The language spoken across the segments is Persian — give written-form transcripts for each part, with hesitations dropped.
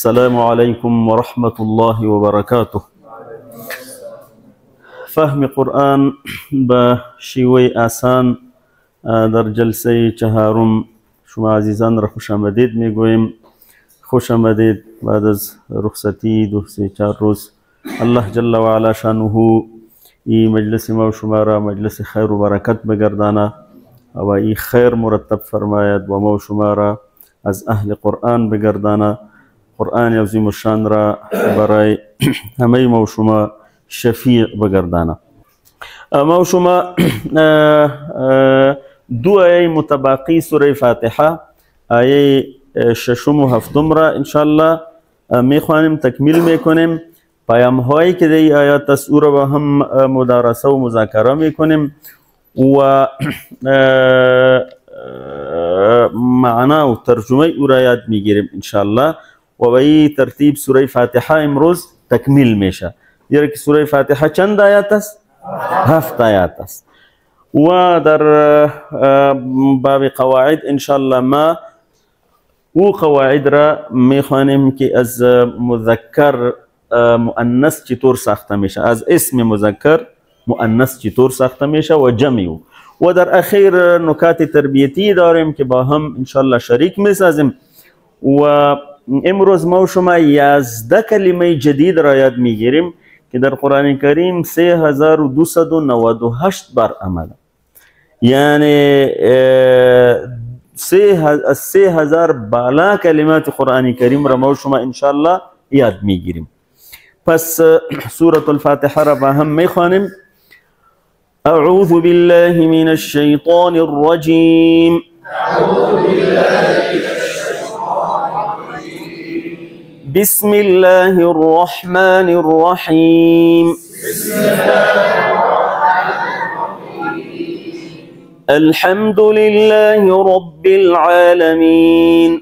السلام عليكم ورحمة الله وبركاته. فهم قرآن بشیوه آسان در جلسه چهارم شما عزیزان را خوش آمدید میگوییم. خوش آمدید بعد از رخصتی 2-3-4 روز. الله جل و علا شانه ای مجلس ما و شما را مجلس خیر و برکت بگردانه و ای خیر مرتب فرماید و ما و شما را از اهل قرآن بگردانه. قرآن عظیم الشان را برای همه ما و شما شفیع بگردانه. ما و شما دو آیه متباقی سوره فاتحه، آیه ششم و هفتم را انشاءالله میخوانیم، تکمیل میکنیم. پیام هایی که در آیات است او را با هم مدارسه و مذاکره میکنیم و معنا و ترجمه او را یاد میگیریم انشاءالله. و به این ترتیب سوره فاتحه امروز تکمیل میشه. دیگه که سوره فاتحه چند آیات است؟ 7 آیات است. و در باب قواعد انشاءالله ما او قواعد را میخوانیم که از مذکر مؤنث چطور ساخته میشه، از اسم مذکر مؤنث چطور ساخته میشه و جمع. و در اخیر نکات تربیتی داریم که با هم انشاءالله شریک میسازیم. و امروز ما و شما 11 کلمه جدید را یاد میگیریم که در قرآن کریم 3298 بار آمده. یعنی 3000 بالا کلمات قرآن کریم را ما و شما انشاءالله یاد میگیریم. پس سورة الفاتحه را با هم میخوانیم. اعوذ بالله من الشیطان الرجیم. بسم الله الرحمن الرحیم. الحمد لله رب العالمين.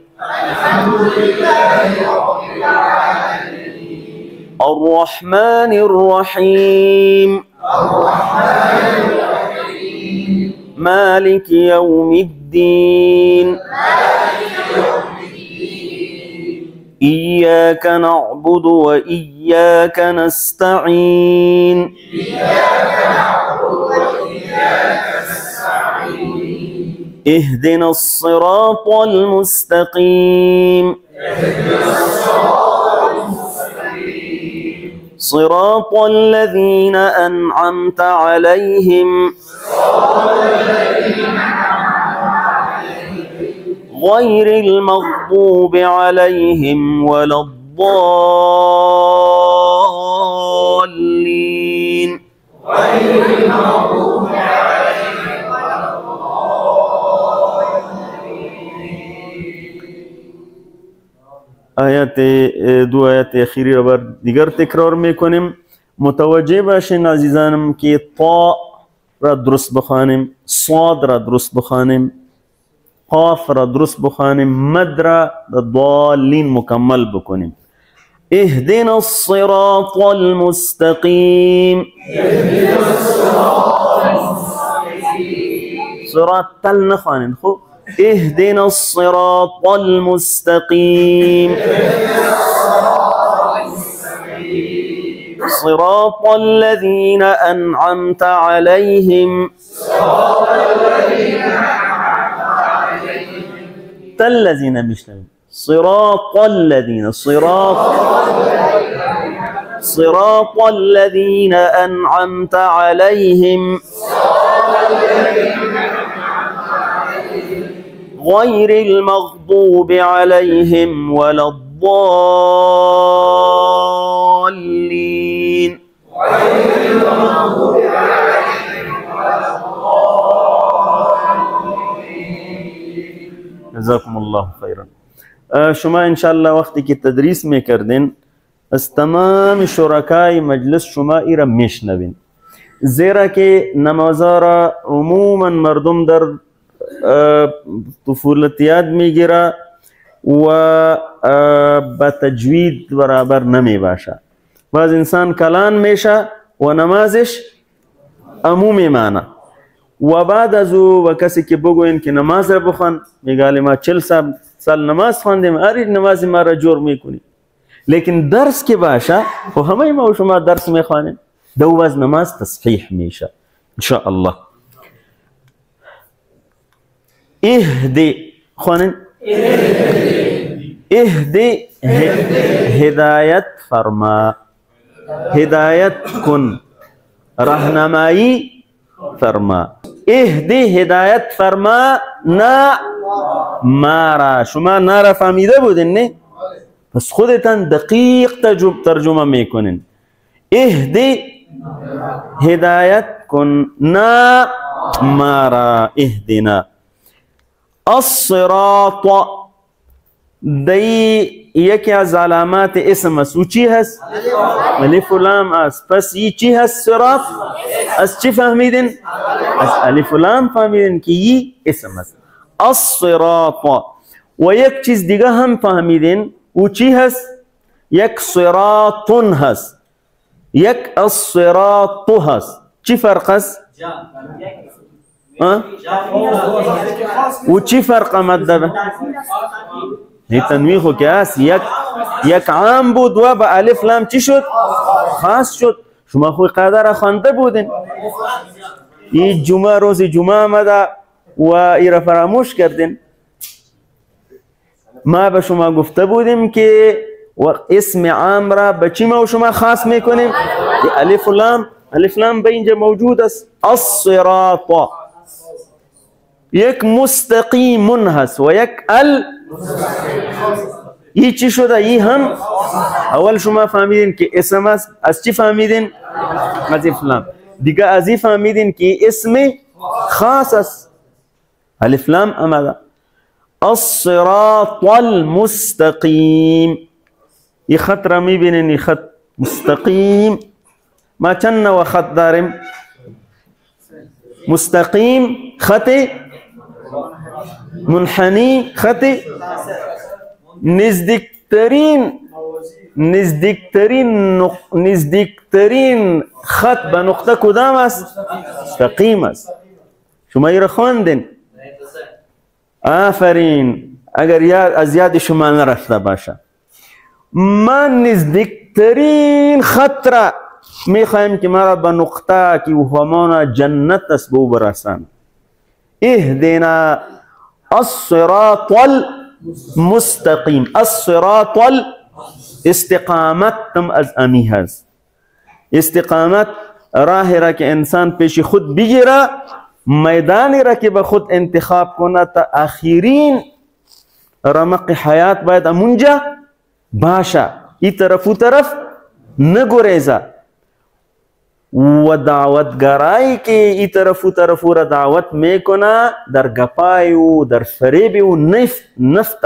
الرحمن الرحيم. مالك يوم الدين. إياك نعبد وإياك نستعين. اهدنا الصراط المستقيم. صراط الذين أنعمت عليهم غير المغضوب عليهم ولا الضالين. دو آیات اخیری را بر دیگر تکرار میکنیم. متوجه باشین عزیزانم که طا را درست بخوانیم، صاد را درست بخوانیم، قاف را درست بخوانیم، مد را ضالین مکمل بکنیم. اهدنا الصراط المستقیم. صراط تل نخوانین. خوب اهدنا الصراط المستقيم. صراط الذين أنعمت عليهم. الذين مشتغل صراط الذين صراط الذين أنعمت عليهم غير المغضوب عليهم ولا الضالين. جزاكم الله خيرا. شما انشاءالله وقتی که تدریس میکردین از تمام شرکای مجلس شما ای را میشنوین، زیرا که نمازها را عموما مردم در طفولت یاد میگیره و با تجوید برابر نمی باشه. بعض انسان کلان میشه و نمازش عمومی معنی و بعد از او و کسی که بگوین که نماز را بخوان میگه ما 40 سال نماز خواندیم، اری نماز ما را جور میکنی. لیکن درس که باشه و همه ما و شما درس میخوانیم، دو از نماز تصحیح میشه انشاءالله. اهدی خوانین، اهدی هدایت فرما، هدایت کن، راهنمایی فرما. اهدی هدایت فرما نه ما را. شما نه را فهمیده بودین نه؟ پس خودتان دقیق ترجمه میکنین. اهدی هدایت کن نه ما را، اهدنا. الصراط دی یکی از علامات اسم است. و چی هست؟ الف و لام است. پس یہ چی هست؟ صراط. از چی فهمیدین؟ از الف و لام فهمیدین که یہ اسم است. الصراط. و یک چیز دیگه هم فهمیدین. و چی هست؟ یک صراطون هست، یک الصراط هست. چی فرق است؟ و چی فرق مدده؟ هی تنویه خو که هست. یک عام بود و با الف لام چی شد؟ خاص شد. شما خوی قاعده را خوانده بودین. این جمعه روز جمعه آمده و ای را فراموش کردین. ما به شما گفته بودیم که اسم عام را به چی ما و شما خاص میکنیم؟ الف لام. الف لام به اینجا موجود است. الصراط. یک مستقیم هست و یک ای چی شده؟ ای هم اول شما فهمیدین که اسم است. از چی فهمیدین؟ از الف لام. دیگه از ای فهمیدین که اسم خاص است. الف لام آمده. الصراط المستقیم. ای خط را میبینین؟ ای خط مستقیم. ما چند نوع خط داریم؟ مستقیم، خط منحنی، خط نزدیکترین خط به نقطه کدام است؟ مستقیم است. شما ای را خواندین؟ آفرین. اگر از یاد شما نرفته باشه، من نزدیکترین خط را میخوایم که ما را به نقطه که همان جنت است به او برسان. اهدنا الصراط المستقیم. الصراط استقامت تم از امی هست. استقامت راه را که انسان پیش خود بگیره، میدانی را که به خود انتخاب کنه تا آخرین رمق حیات باید امونجا باشه. ای طرف و طرف نگریزه. و دعوتگرایی که ای طرف و طرف را دعوت میکنه در گپای و در فریب و نفت،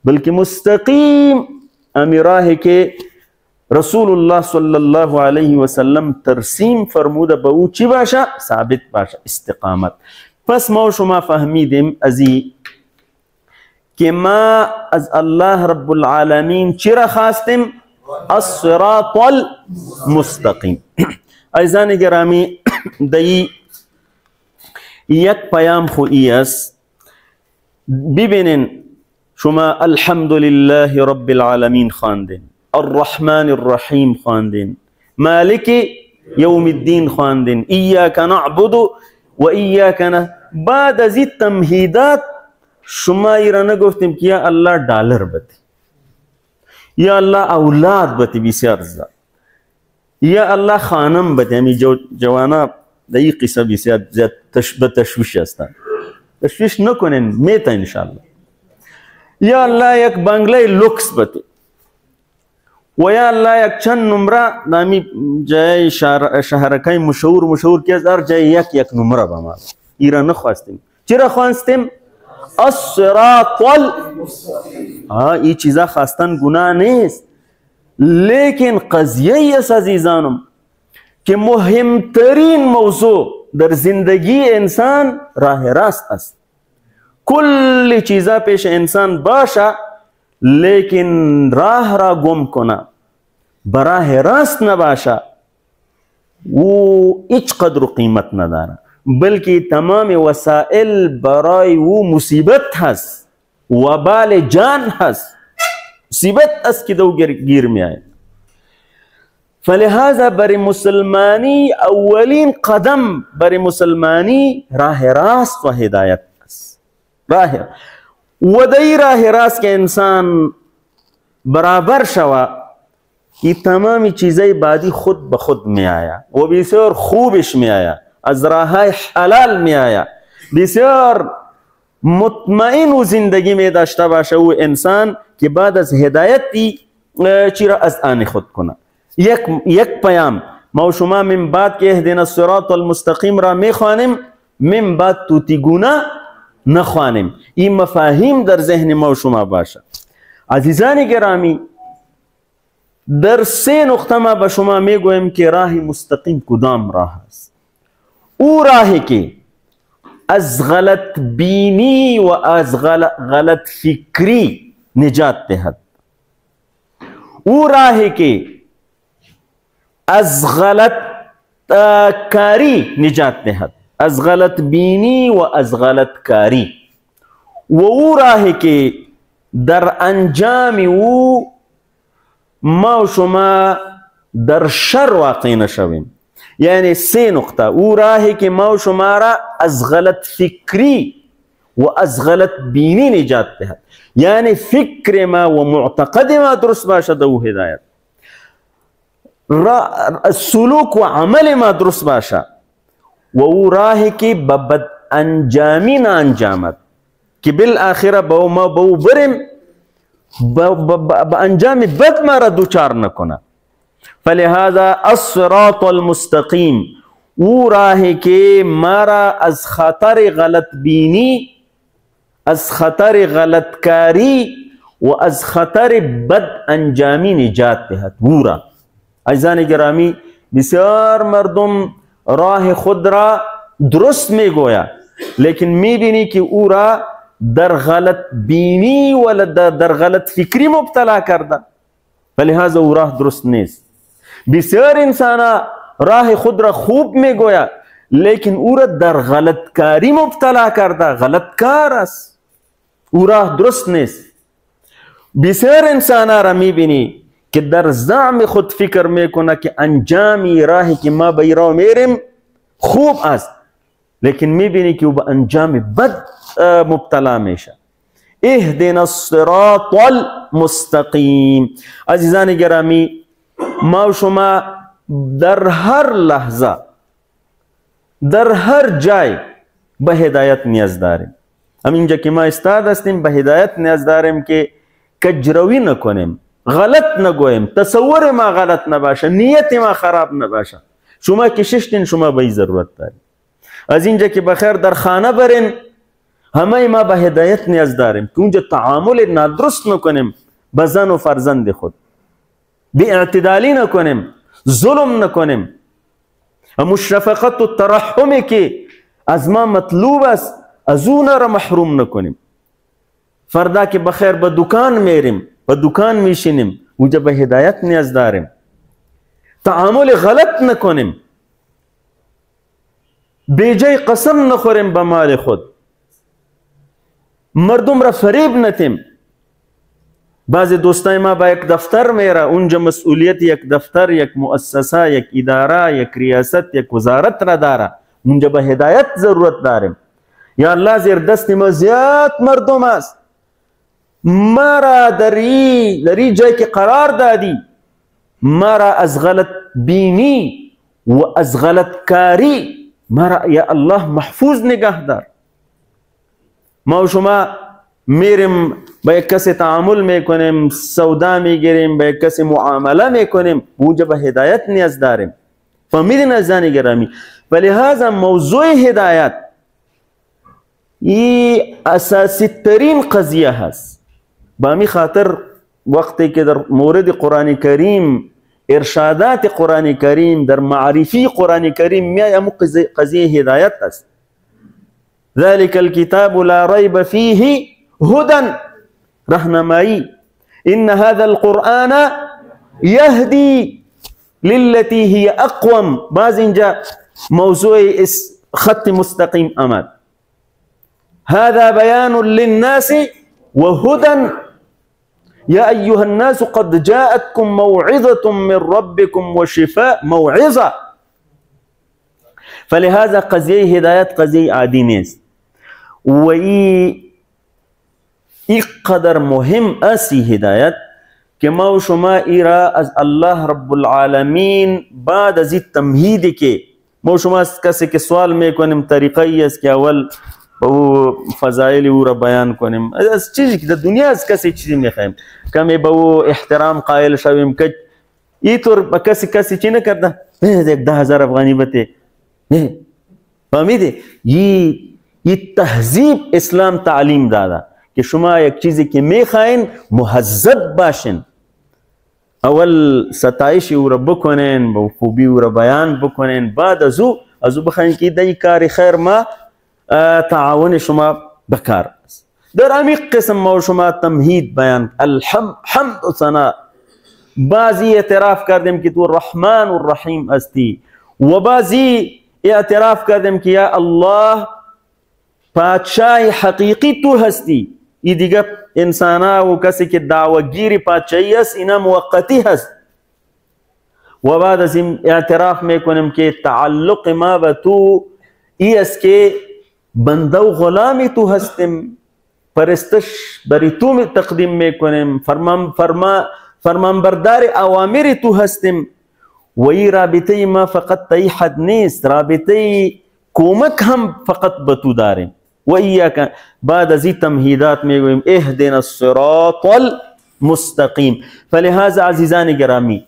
بلکه مستقیم امی راهی که رسول الله صلی الله علیه و سلم ترسیم فرموده به او چی باشه؟ ثابت باشه، استقامت. پس ما شما فهمیدیم ازی که ما از الله رب العالمین چی را خواستیم؟ الصراط المستقیم. عزیزان گرامی، دی یک پیام خویی است. ببینین شما الحمدلله رب العالمین خواندین، الرحمن الرحیم خواندین، مالک یوم الدین خواندین، ایاک نعبد و ایاک نه. بعد از این تمهیدات شما ایرا نگفتیم که یا الله دلار بده، یا الله اولاد بده بسیار زیاد، یا الله خانم بده. همی جوانا در این قصه بسیار زیاد به تشویش هستند. تشویش نکنین، میتا انشاءالله. یا الله یک بنگله لوکس بده، و یا الله یک چند نمره دامی جای شهرکای مشهور که از هر جای یک نمره به ما. ایران نخواستیم. چرا خواستیم؟ الصراط این چیزا خواستن گناه نیست، لیکن قضیه است عزیزانم که مهمترین موضوع در زندگی انسان راه راست است. کل چیزا پیش انسان باشه، لیکن راه را گم کنه، براه راست نباشه، و هیچ قدر و قیمت نداره، بلکه تمام وسائل برای او مصیبت هست، وبال جان هست. مصیبت است که دو گیر می آید. فلهذا بر مسلمانی اولین قدم بر مسلمانی راه راست و هدایت است. و دی راه راست که انسان برابر شوه که تمامی چیزای بعدی خود به خود می آید و بسیار خوبش می آید، از راههای حلال می آید، بسیار مطمئن و زندگی می داشته باشه و انسان که بعد از هدایتی چی را از آن خود کنه. یک پیام ما و شما من بعد که اهدنا الصراط المستقیم را می خوانیم، من بعد توتیگونه نخوانیم. این مفاهیم در ذهن ما و شما باشه. عزیزان گرامی، در 3 نقطه ما به شما می گویم که راه مستقیم کدام راه است. او راهی که از غلط بینی و از غلط فکری نجات دهد، او راهی که از غلط کاری نجات دهد، از غلط بینی و از غلط کاری، و او راهی که در انجام او ما و شما در شر واقع نشویم. یعنی 3 نقطه. او راهی که ما و شما را از غلط فکری و از غلط بینی نجات دهد، یعنی فکر ما و معتقد ما درست باشد و هدایت، سلوک و عمل ما درست باشد، و او راهی که به بد انجامی نه انجامد که بالآخره ما به بریم به انجام بد ما را دوچار نکنه. فلهذا الصراط المستقیم، او راهی که ما را از خطر غلط بینی، از خطر غلط کاری و از خطر بد انجامی نجات دهد. او را عزیزان گرامی، بسیار مردم راه خود را درست می گوید، لیکن می بینی که او را در غلط بینی و در غلط فکری مبتلا کرده. فلهذا او راه درست نیست. بسیار انسان راه خود را خوب می گوید، لیکن او را در غلط کاری مبتلا کرده. غلط کار است، او راه درست نیست. بسیار انسان را می بینی که در زعم خود فکر می کنه که انجامی راهی که ما به راه میریم خوب است، لیکن می بینی که او به انجام بد مبتلا میشه. اهدنا الصراط المستقیم. عزیزان گرامی، ما و شما در هر لحظه، در هر جای به هدایت نیاز داریم. همینجا که ما استاد هستیم به هدایت نیاز داریم که کجروی نکنیم، غلط نگویم، تصور ما غلط نباشه، نیت ما خراب نباشه. شما که ششتین شما به ضرورت داریم. از اینجا که بخیر در خانه برین، همه ما به هدایت نیاز داریم که اونجا تعامل نادرست نکنیم با زن و فرزند خود، بی اعتدالی نکنیم، ظلم نکنیم. اما شفقت و ترحمی که از ما مطلوب است از اون را محروم نکنیم. فردا که بخیر به دکان میریم، به دکان میشینیم، اونجا به هدایت نیاز داریم. تعامل غلط نکنیم، بیجای قسم نخوریم به مال خود، مردم را فریب ندیم. بعضی دوستای ما با یک دفتر میره، اونجا مسئولیت یک دفتر، یک مؤسسه، یک اداره، یک ریاست، یک وزارت را داره، اونجا به هدایت ضرورت داریم. یا الله زیر دست ما زیاد مردم است، ما را در این جای که قرار دادی، ما را از غلط بینی و از غلط کاری ما را یا الله محفوظ نگه دار. ما و شما میریم با یک کسی تعامل میکنیم، سودا میگیریم، با یک کسی معامله میکنیم، اونجا به هدایت نیاز داریم. فهمیدین عزیزان گرامی؟ ولهذا موضوع هدایت این اساسی ترین قضیه هست. با می خاطر وقتی که در مورد قرآن کریم، ارشادات قرآن کریم، در معرفی قرآن کریم میایم، قضیه هدایت است. ذلك الكتاب لا ريب فيه هدى، رهنمایی. ان هذا القرآن يهدي للتي هي اقوم. باز اینجا موضوع خط مستقیم آمد. هذا بيان للناس وهدى، یا ایها الناس قد جاءتكم موعظة من ربكم وشفاء موعظة. فلهذا قضیه هدایت قضیه عادی نیست و این قدر مهم اسی هدایت که ما و شما ایرا از الله رب العالمین بعد از این تمهیدی که ما و شما کسی که سوال میکنیم طریقه ای است که اول او فضایل او را بیان کنیم از چیزی که در دنیا از کسی چیزی میخوایم کمی به او احترام قائل شویم که اینطور به کسی چی نکرده یک 10,000 افغانی بته فهمیده. یہ تهذیب اسلام تعلیم داده که شما یک چیزی که میخواین مهذب باشین، اول ستایش او را بکنین، با خوبی او را بیان بکنین، بعد از او بخواین که در کار خیر ما تعاون شما بکار است. در عمیق قسم ما شما تمهید بیان حمد و ثنا، بعضی اعتراف کردیم که تو الرحمن و الرحیم هستی و بعضی اعتراف کردیم که یا الله پادشاه حقیقی تو هستی. این دیگه انسانا و کسی که دعوتگیری پادشاهی است اینا موقتی هست. و بعد از این اعتراف میکنیم که تعلق ما به تو ای است که بنده و غلامی تو هستیم، پرستش بری تو تقدیم میکنیم، فرمانبردار اوامر تو هستیم و این رابطه ما فقط تا این حد نیست، رابطه کمک هم فقط به تو داریم. و ایاک بعد از این تمهیدات میگویم اهدنا الصراط المستقیم. فلهذا عزیزان گرامی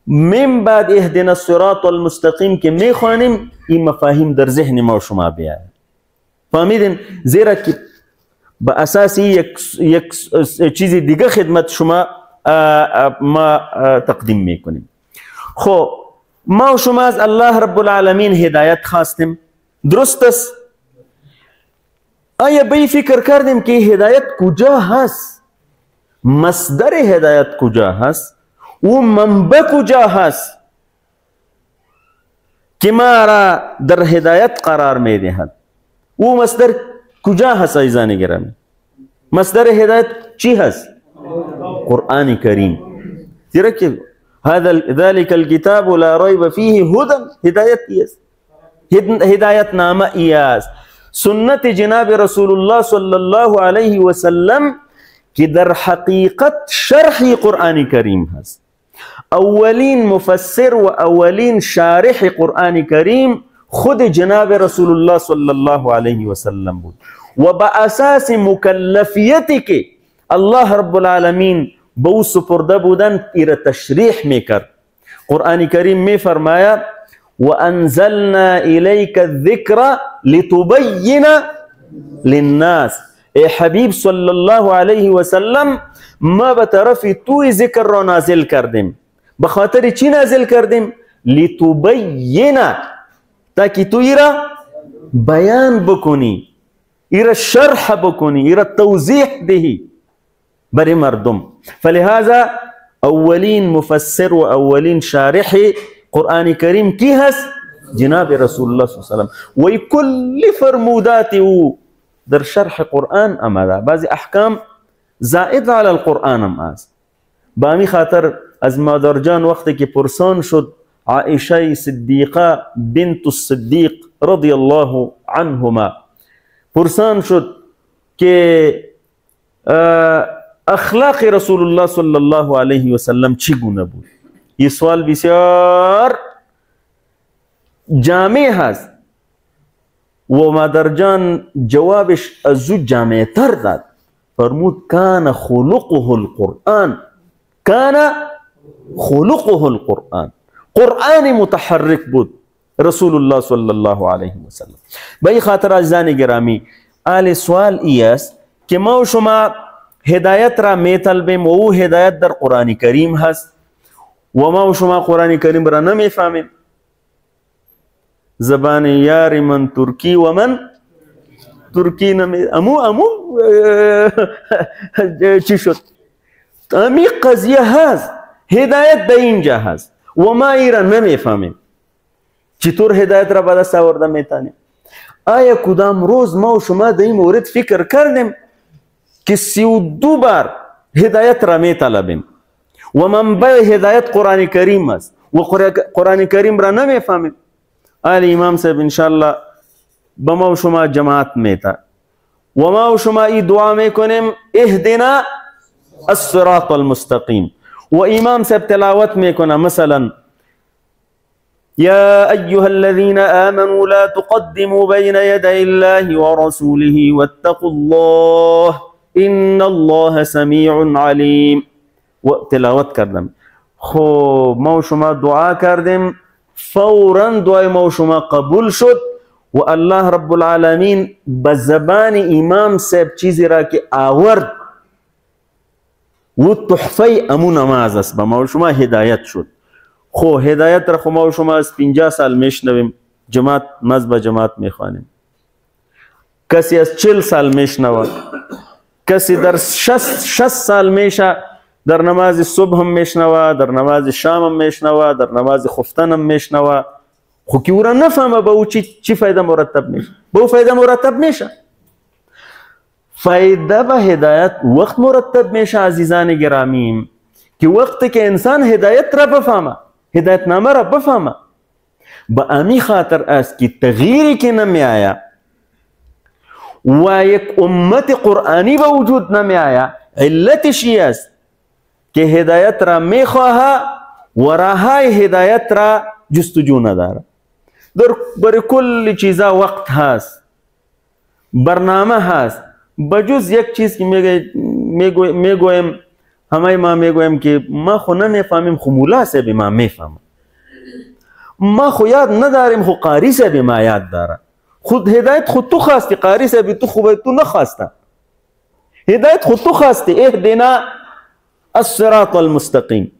من بعد اهدنا الصراط المستقیم که میخوانیم این مفاهیم در ذهن ما و شما بیاید. فهمیدین؟ زیرا که با اساس یک چیز دیگه خدمت شما ما تقدیم میکنیم. خب ما و شما از الله رب العالمین هدایت خواستیم، درست است؟ آیا به فکر کردیم که هدایت کجا هست؟ مصدر هدایت کجا هست؟ و منبع کجا هست که ما را در هدایت قرار میدهد؟ و مصدر کجا هست عزیزان گرامی؟ مصدر هدایت چی هست؟ قرآن کریم. زیرا که ذلك الكتاب لا ریب فیه هدى، هدایت است، هدایت نامه است. سنت جناب رسول الله صلی الله علیه و سلم که در حقیقت شرح قرآن کریم هست. اولین مفسر و اولین شارح قرآن کریم خود جناب رسول الله صلی الله علیه و سلم بود و با اساس مکلفیتی که الله رب العالمین به او سپرده بودن ایره تشریح میکرد. قرآن کریم میفرماید وانزلنا الیک الذکر لتبین للناس. ای حبیب صلی الله علیه و سلم ما به طرف توی ذکر را نازل کردیم. به خاطر چی نازل کردیم؟ لتبین، تاکه تو ایره بیان بکنی، ایره شرح بکنی، ایره توضیح دهی برای مردم. فلهذا اولین مفسر و اولین شارح قرآن کریم کی هست؟ جناب رسول الله صلی الله علیه و سلم. و کل فرمودات او در شرح قرآن آمده، بعضی احکام زائد علی القرآن هم است. با همین خاطر از مادر جان وقتی که پرسان شد عائشه صدیقه بنت الصدیق رضی الله عنهما، پرسان شد که اخلاق رسول الله صلی الله علیه و سلم چگونه بود؟ این سوال بسیار جامع هست و مادر جان جوابش از او جامع تر داد. فرمود کان خلقه القرآن، کان خلقه القرآن، قرآن متحرک بود رسول الله صلی الله علیه و سلم. به این خاطر عزیزان گرامی آل سوال ای است که ما و شما هدایت را میطلبیم و او هدایت در قرآن کریم هست و ما و شما قرآن کریم را نمیفهمیم. زبان یار من ترکی و من ترکی امو چی شد؟ امی قضیه هست، هدایت در اینجا هست و ما ای را نمیفهمیم. چطور هدایت را به دست آورده میتونیم؟ آیا کدام روز ما و شما در این مورد فکر کردیم که 32 بار هدایت را می طلبیم و منبع هدایت قرآن کریم است و قرآن کریم را نمی فهمیم. آل امام صاحب انشاءالله به ما و شما جماعت میتا و ما و شما ای دعا میکنیم اهدنا الصراط المستقیم و امام صاحب تلاوت میکنه مثلا يا أيها الذين آمنوا لا تقدموا بين يدي الله ورسوله واتقوا الله إن الله سميع عليم و تلاوت کردم. خب ما و شما دعا کردیم فوراً دعای ما و شما قبول شد و الله رب العالمین به زبان امام صاحب چیزی را که آورد و تحفه امو نماز است به ما و شما هدایت شد. خو هدایت را خو ما و شما از 50 سال میشنویم، جماعت مذهب جماعت میخوانیم، کسی از 40 سال میشنود، کسی در 60 سال میشه در نماز صبح هم میشنوه، در نماز شام هم میشنوه، در نماز خفتن هم میشنوه. خو که او را نفهمه به او چی فایده مرتب میشه؟ به او فایده مرتب میشه. فایده به هدایت وقت مرتب میشه عزیزان گرامی که وقتی که انسان هدایت را بفهمه، هدایت نامه را بفهمه، به امی خاطر است که تغییری که نمی آیا و یک امت قرآنی به وجود نمی آیا، علتش است که هدایت را می خواه و راهای هدایت را جستجو نداره. برای کل چیزا وقت هست، برنامه هست، بجز یک چیز که میگویم همه ما میگویم که ما خو نمیفهمیم خو مولا صاحب ما میفهمم، ما خو یاد نداریم خو قاری صاحب ما یاد داره. خود هدایت خود تو خواستی، قاری صاحب تو خوبه تو نخواسته، هدایت خود تو خواستی اهدنا الصراط المستقیم.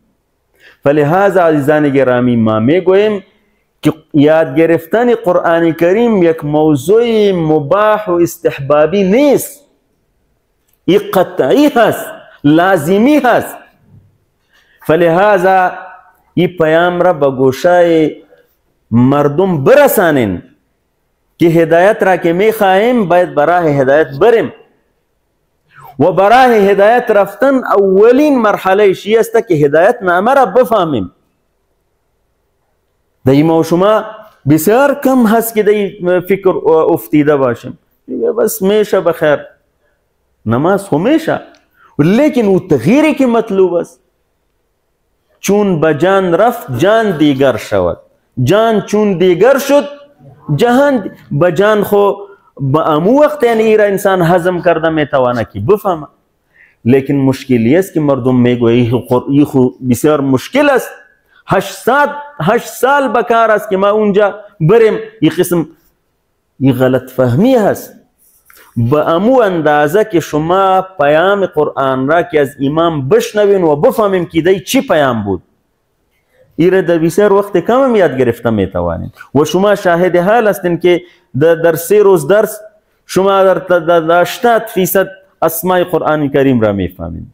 فلهذا عزیزان گرامی ما میگویم که یاد گرفتن قرآن کریم یک موضوع مباح و استحبابی نیست، یک قطعی هست، لازمی هست. فلهذا این پیام را به گوشای مردم برسانین که هدایت را که میخواهیم باید برای هدایت بریم و برای هدایت رفتن اولین مرحله شی است که هدایت نامه را بفهمیم. در ما و شما بسیار کم هست که در فکر افتیده باشیم، بس میشه بخیر نماز خو میشه، لیکن او تغییری که مطلوب است چون به جان رفت جان دیگر شود، جان چون دیگر شد جهان به جان خو به امو وقت یعنی ایرا انسان هضم کرده میتوانه که بفهمه. لیکن مشکلی است که مردم میگویی این خو بسیار مشکل است، 8 سال بکار است که ما اونجا بریم. این قسم این غلط فهمی هست. به امو اندازه که شما پیام قرآن را که از امام بشنوین و بفهمیم که دی چی پیام بود، ایره در بسیار وقت کم هم یاد گرفته میتوانید و شما شاهد حال هستین که در 3 روز درس شما در 80% اسماء قرآن کریم را میفهمین،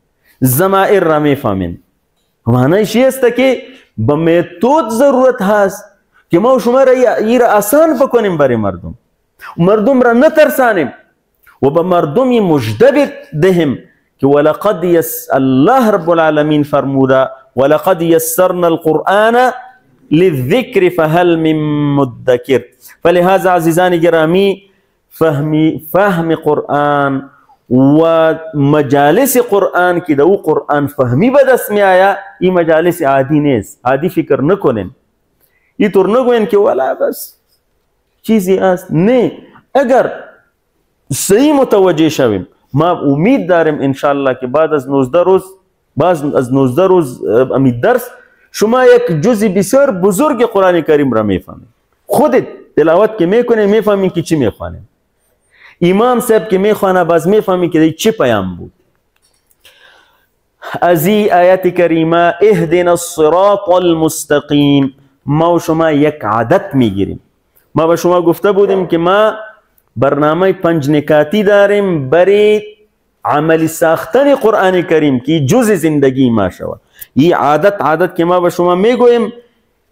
ضمائر را میفهمین. معنیش است که به متد ضرورت هست که ما شما را ایره آسان بکنیم برای مردم را نترسانیم و به مردمی مجدبت دهم که ولقد الله رب العالمین فرموده ولقد یسرنا القرآن للذکر فهل من مدکر. فلهذا عزیزان گرامی فهم قرآن و مجالس قرآن که دو قرآن فهمی به دست می آیا، این مجالس عادی نیست. عادی فکر نکنین، این طور نگوین که ولا بس چیزی است. نه، اگر صحیح متوجه شویم ما امید داریم انشاءالله که بعد از 19 روز امی درس شما یک جزء بسیار بزرگ قرآن کریم را میفهمید. خودت تلاوت که میکنید میفهمید که چی میخوانید، امام صاحب که میخوانه باز میفهمید که چی پیام بود. از این آیت کریمه اهدنا الصراط المستقیم ما و شما یک عادت میگیریم. ما به شما گفته بودیم که ما برنامه 5 نکاتی داریم برای عملی ساختن قرآن کریم که جزء زندگی ما شود. این عادت که ما به شما میگویم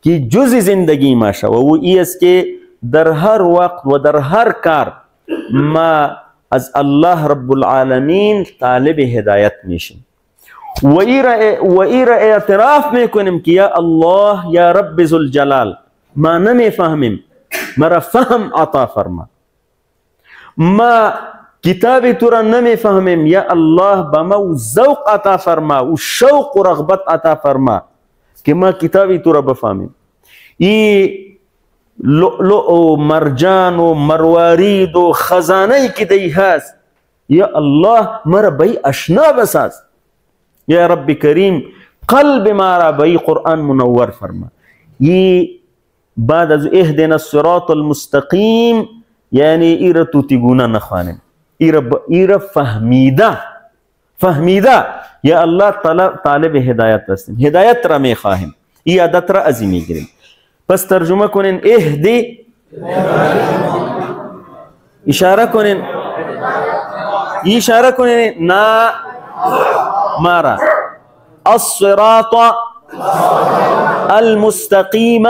که جزء زندگی ما شود و این است که در هر وقت و در هر کار ما از الله رب العالمین طالب هدایت میشیم و ایره اعتراف میکنیم که یا الله یا رب ذوالجلال ما نمیفهمیم، مرا فهم عطا فرما. ما کتاب تو را نمیفهمیم، یا الله به ما ذوق عطا فرما و شوق و رغبت عطا فرما که ما کتاب تو را بفهمیم. ای لؤلؤ و مرجان و مروارید و خزانه که دی هست، یا الله مرا بی اشنا بساز. یا رب کریم قلب ما را بی قرآن منور فرما. یہ بعد از اهدنا الصراط المستقیم یعنی ایره توتیگونه نخوانیم، ایره فهمیده یا الله طالب هدایت هستیم، هدایت را میخواهیم، این عادت را از این میگیریم. پس ترجمه کنین اهدی، اشاره کنین، اشاره کنین نا مارا الصراط المستقیم.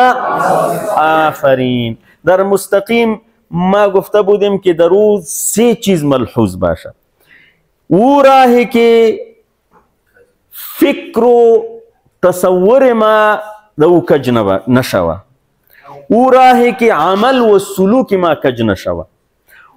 آفرین. در مستقیم ما گفته بودیم که در او 3 چیز ملحوظ باشه. او راهی که فکر و تصور ما دو کج نشوه، او راهی که عمل و سلوک ما کج نشوه،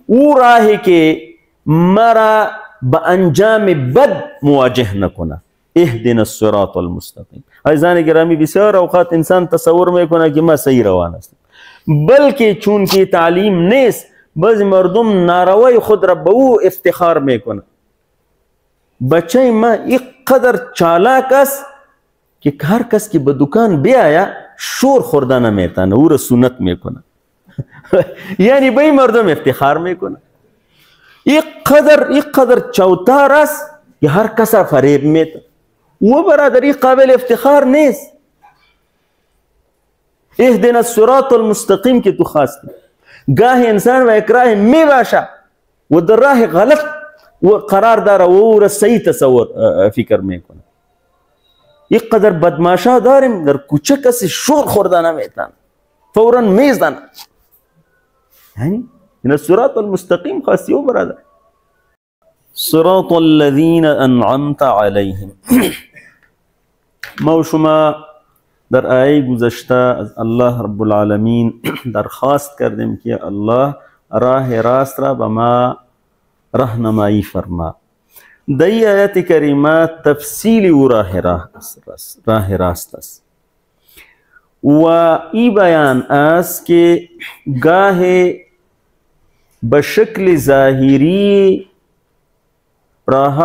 او راهی که مرا با انجام بد مواجه نکنه. اهدنا الصراط المستقیم. عزیزان گرامی بسیار اوقات انسان تصور میکنه که ما صحیح روان هستم، بلکه چون که تعلیم نیست بعضی مردم ناروای خود را به او افتخار میکنه. بچه ما اینقدر چالاک است که هر کس که به دکان بیاید شور خورده نمیتونه، او را سنت میکنه. یعنی به این مردم افتخار میکنه. اینقدر چوتار است که هر کس را فریب میده. و برادری قابل افتخار نیست. اهدنا الصراط المستقیم که تو خواستی، گاه انسان و اکراه می باشه و در راه غلط و قرار داره و او را صحیح تصور فکر میکنه. اینقدر بدماشا داریم در کوچه کسی شور خورده نمیتن، فورا میزدن. یعنی این الصراط المستقیم خواستی و برادر. صراط الذین انعمت علیهم. ما و شما در آیه گذشته از الله رب العالمین درخواست کردیم که الله راه راست را به ما راهنمایی فرما. در این آیت کریمه تفصیل او راه راست است و این بیان است که گاه به شکل ظاهری راه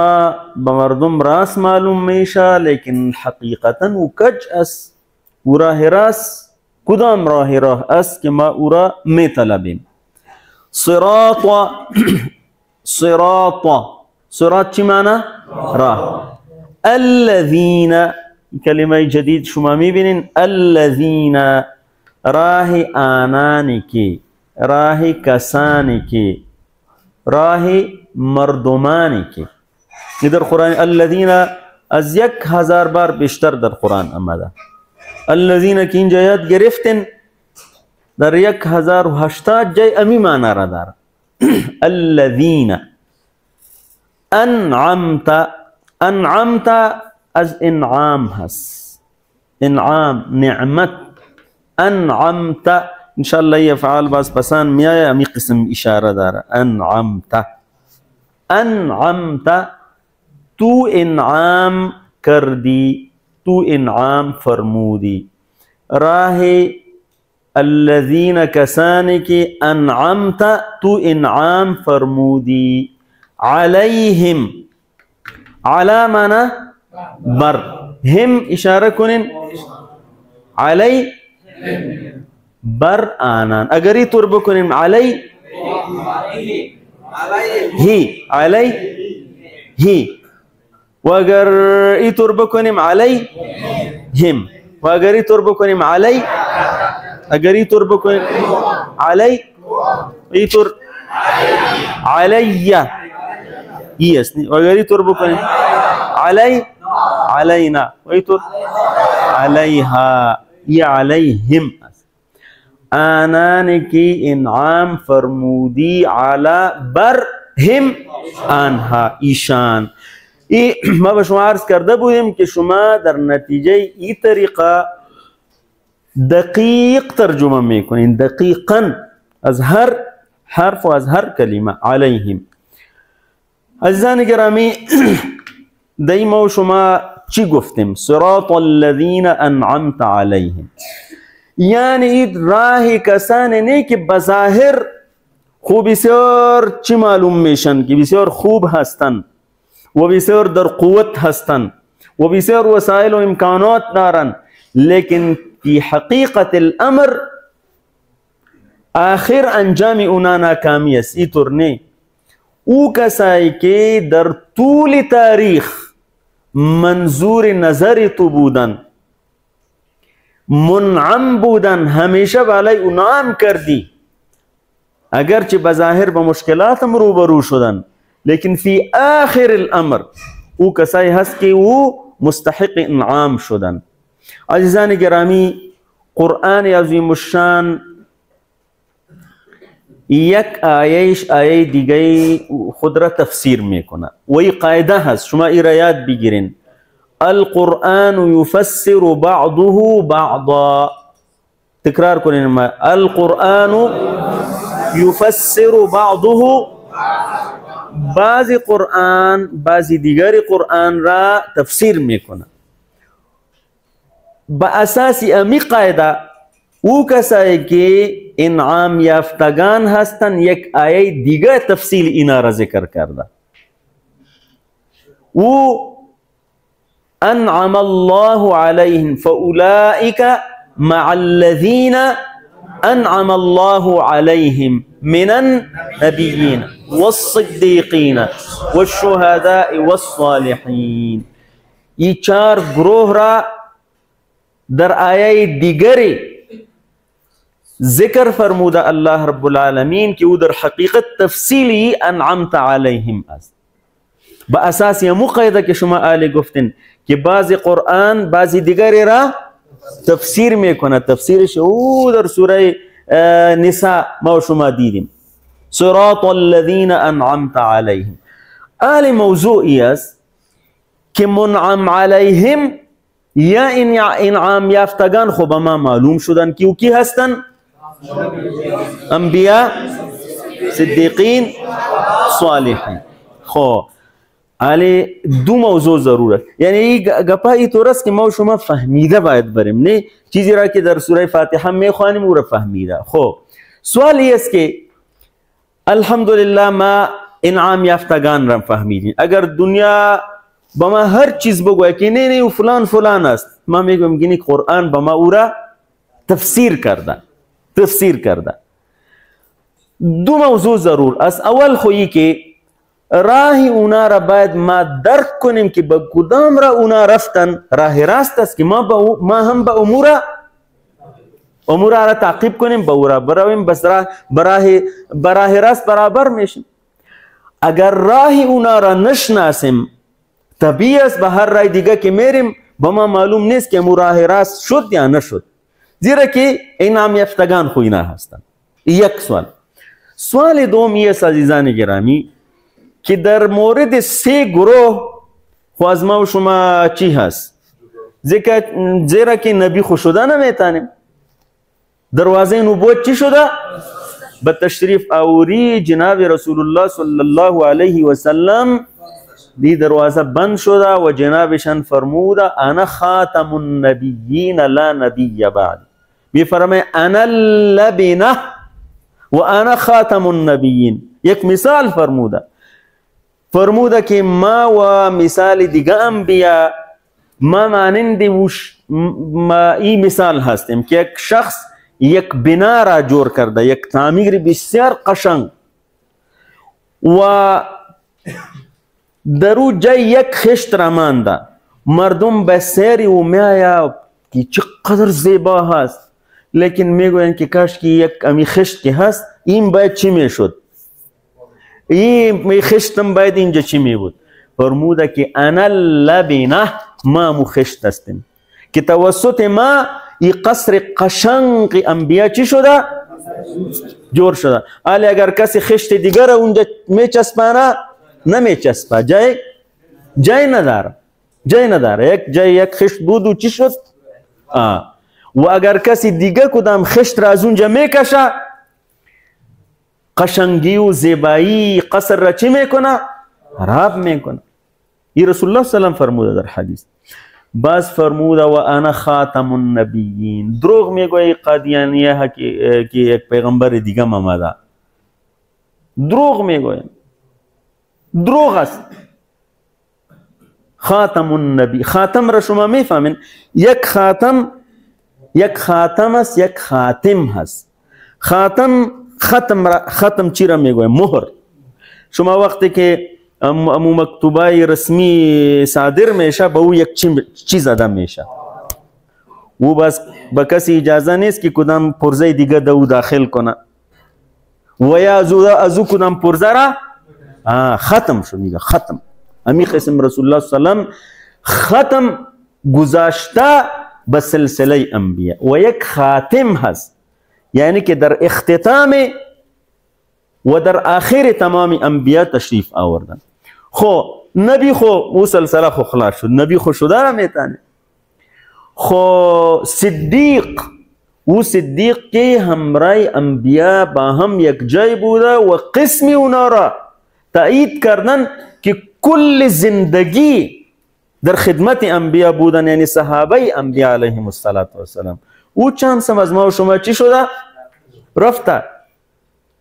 به مردم راست معلوم میشه، لیکن حقیقتا او کج است. او راه راست کدام راه است که ما او را میطلبیم؟ صراط چی معنی؟ راه. الذین، کلمه جدید شما میبینین، الذین راه آنانی که، راه کسانی که، راه مردمانی که. در قرآن الذین از 1000 بار بیشتر در قرآن آمده. الذین که اینجا یاد گرفتن در 1080 جای امی معنی را داره. الذین انعمت، انعمت از انعام هست، انعام نعمت. انعمت انشاءالله یه فعال باز پسان میایه، امی قسم اشاره داره. انعمت، انعمت تو انعام کردی، تو انعام فرمودی. راه الذین کسانی که انعمت تو انعام فرمودی. علیهم، علا معنی بر، هم اشاره کنین علی بر آنان. اگر ای طور بکنیم علی هی، علی هی، و اگر ای طور بکنیم علی هم، و اگر ای طور بکنیم علی، اگر ای طور بکنیم علی، ای طور علیه ای است، و اگر ای طور بکنیم علی علینا، و ای طور علیها ای علیهم است. آنانی که انعام فرمودی علی بر هم آنها ایشان. ما به شما عرض کرده بودیم که شما در نتیجه این طریقه دقیق ترجمه میکنین، دقیقا از هر حرف و از هر کلمه. علیهم. عزیزان گرامی، دی ما و شما چی گفتیم؟ صراط الذین انعمت علیهم، یعنی این راه کسانی نه که بظاهر خوب بسیار چی معلوم میشن که بسیار خوب هستن و بسیار در قوت هستن و بسیار وسایل و امکانات دارن، لیکن فی حقیقت الامر آخر انجام اونا ناکامی است. اینطور نه. او کسایی که در طول تاریخ منظور نظر تو بودن، منعم بودن، همیشه بالای انعام کردی، اگرچه بظاهر به مشکلات هم روبرو شدن، لیکن فی آخر الامر او کسایی هست که او مستحق انعام شدن. عزیزان گرامی، قرآن عظیم الشان یک آیهش آیه دیگه خود را تفسیر میکنه و این قاعده هست، شما این را یاد بگیرین. القرآن یفسر بعضه بعضا. تکرار کنین ما. القرآن یفسر بعضه، بعضی قرآن بعضی دیگر قرآن را تفسیر میکنه. با اساس امی قاعده او کسایی که انعام یافتگان هستن یک آیه دیگه تفصیل اینا را ذکر کرده. او انعم الله علیهم فاولئک مع الذین انعم الله علیهم من النبیین والصدیقین والشهداء والصالحین. این چار گروه را در آیه دیگری ذکر فرموده الله رب العالمین که او در حقیقت تفصیلی انعمت علیهم است. با اساس یمو قاعده که شما آلی گفتین که بعضی قرآن بعضی دیگری را تفسیر میکنه، تفسیرش او در سوره نساء ما شما دیدیم. صراط الذین انعمت علیهم. آل موضوعی است که منعم علیهم یا انعام یافتگان خوب ما معلوم شدن که او کی هستن؟ انبیاء، صدیقین، صالحین. خب علی دو موضوع ضرورت، یعنی گپا ای طور است که ما شما فهمیده باید بریم، نه چیزی را که در سوره فاتحه میخوانیم او را فهمیده. خب سوال ای است که الحمدلله ما انعام یافتگان را فهمیدیم، اگر دنیا با ما هر چیز بگوید که نه نه فلان فلان است، ما میگویم گینی قرآن با ما او را تفسیر کرده. دو موضوع ضرور است. اول خویی که راه اونا را باید ما درک کنیم که به کدام را اونا رفتن راه راست است که ما هم به امور را تعقیب کنیم، به او را برویم، بس براه راست برابر میشیم. اگر راه اونا را نشناسیم طبیعی است به هر راه دیگه که میریم با ما معلوم نیست که راه راست شد یا نشد، زیرا که انعام یافتگان خو اینا هستند. یک سوال. سوال دوم است عزیزان گرامی که در مورد سه گروه خو از ما و شما چی هست؟ زیرا که نبی خو شده نمیتانیم، دروازه نبوت چی شده؟ به تشریف آوری جناب رسول الله صلی الله علیه و سلم دی دروازه بند شده و جنابشان فرموده انا خاتم النبیین لا نبی بعد. می فرماید انا اللبنه و انا خاتم النبیین. یک مثال فرموده که ما و مثال دیگه انبیا ما مانند ما این مثال هستیم که یک شخص یک بنا را جور کرده، یک تعمیر بسیار قشنگ و درو جای یک خشت را مانده، مردم به سری و میایا که چقدر زیبا هست، لیکن میگوین که کاش که یک امی خشت که هست این باید چی میشد، این خشتم باید اینجا چی میبود. فرموده که انا لبنه، ما مو خشت هستیم که توسط ما این قصر قشنگ انبیا چی شده؟ جور شده. اگر کسی خشت دیگر اونجا میچسبانه نمیچسبه، جای جای نداره. یک جای یک خشت بود و چی شد؟ و اگر کسی دیگه کدام خشت را از اونجا میکشه، قشنگی و زیبایی قصر را چی میکنه؟ خراب میکنه. این رسول الله صلی الله علیه و فرموده در حدیث. باز فرموده و انا خاتم النبیین. دروغ میگوی قادیانیه که یک پیغمبر دیگه آمده. دروغ میگوی، دروغ است. خاتم النبی، خاتم را شما میفهمین، یک خاتم است، یک خاتم هست. ختم چی را میگوی؟ مهر. شما وقتی که مکتوبای رسمی صادر میشه به او یک چیز زده میشه، او بس به کسی اجازه نیست که کدام پرزه دیگه دو داخل کنه و یا از او کدام پرزه را ختم شد. میگه ختم. امی قسم رسول الله صلی الله علیه و ختم گذاشته به سلسله انبیاء و یک خاتم هست، یعنی که در اختتام و در آخر تمام انبیاء تشریف آوردن. خو نبی خو او سلسله خو خلاص شد، نبی خو شده را میتانه. خو صدیق، او صدیق که همراه انبیاء با هم یک جای بوده و قسمی اونا را تایید کردن که کل زندگی در خدمت انبیاء بودن، یعنی صحابه انبیاء علیهم السلام. او چند سم از ما و شما چی شده؟ رفته.